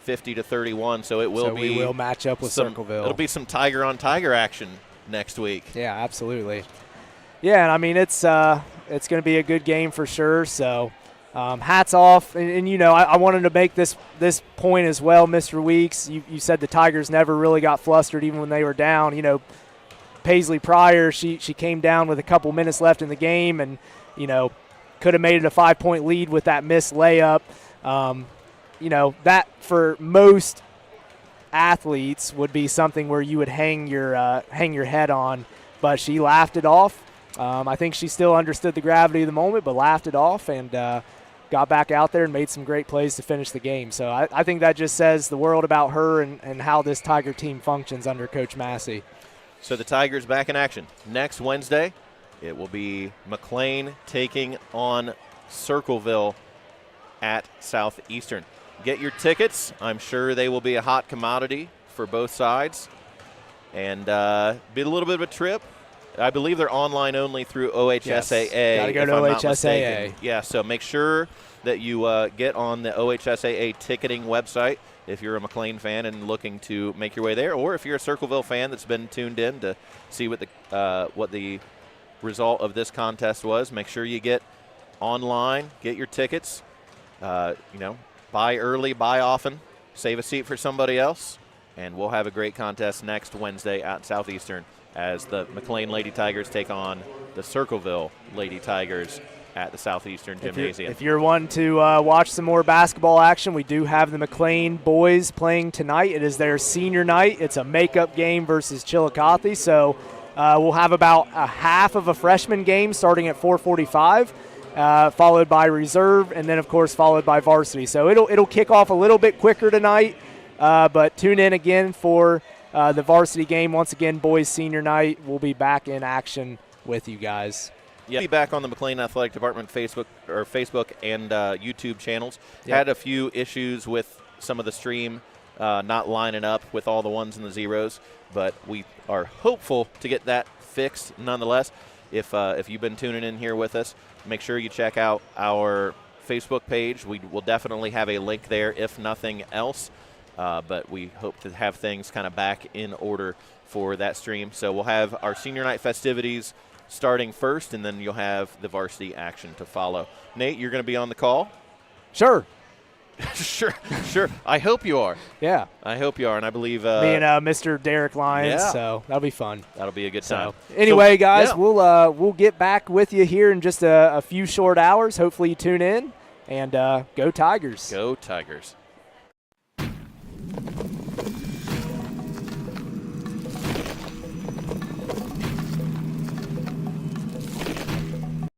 50-31. So we will match up with Circleville. It'll be some Tiger on Tiger action next week. Yeah, absolutely. Yeah, and I mean it's going to be a good game for sure. So hats off, and I wanted to make this point as well, Mr. Weeks. You said the Tigers never really got flustered even when they were down. Paisley Pryor, she came down with a couple minutes left in the game, and could have made it a 5-point lead with that missed layup. That for most athletes would be something where you would hang your head on, but she laughed it off. I think she still understood the gravity of the moment, but laughed it off and got back out there and made some great plays to finish the game. So I think that just says the world about her and how this Tiger team functions under Coach Massey. So the Tigers back in action next Wednesday. It will be McClain taking on Circleville at Southeastern. Get your tickets. I'm sure they will be a hot commodity for both sides. And be a little bit of a trip. I believe they're online only through OHSAA. Got to go to OHSAA. Yeah, so make sure that you get on the OHSAA ticketing website. if you're a McClain fan and looking to make your way there, or if you're a Circleville fan that's been tuned in to see what the result of this contest was, make sure you get online, get your tickets. Buy early, buy often, save a seat for somebody else, and we'll have a great contest next Wednesday at Southeastern as the McClain Lady Tigers take on the Circleville Lady Tigers at the Southeastern Gymnasium. If you're wanting to watch some more basketball action, we do have the McClain boys playing tonight. It is their senior night. It's a makeup game versus Chillicothe, so we'll have about a half of a freshman game starting at 4:45. Followed by reserve, and then, of course, followed by varsity. So it'll kick off a little bit quicker tonight, but tune in again for the varsity game. Once again, boys senior night. We'll be back in action with you guys. Yeah, be back on the McClain Athletic Department Facebook and YouTube channels. Yep. Had a few issues with some of the stream not lining up with all the ones and the zeros, but we are hopeful to get that fixed nonetheless. If you've been tuning in here with us, make sure you check out our Facebook page. We will definitely have a link there, if nothing else. But we hope to have things kind of back in order for that stream. So we'll have our senior night festivities starting first, and then you'll have the varsity action to follow. Nate, you're going to be on the call? Sure. Sure. I hope you are. Yeah. I hope you are, and I believe me and Mr. Derek Lyons, so that'll be fun. That'll be a good time. So, anyway, guys, yeah. we'll get back with you here in just a few short hours. Hopefully you tune in, and go Tigers. Go Tigers.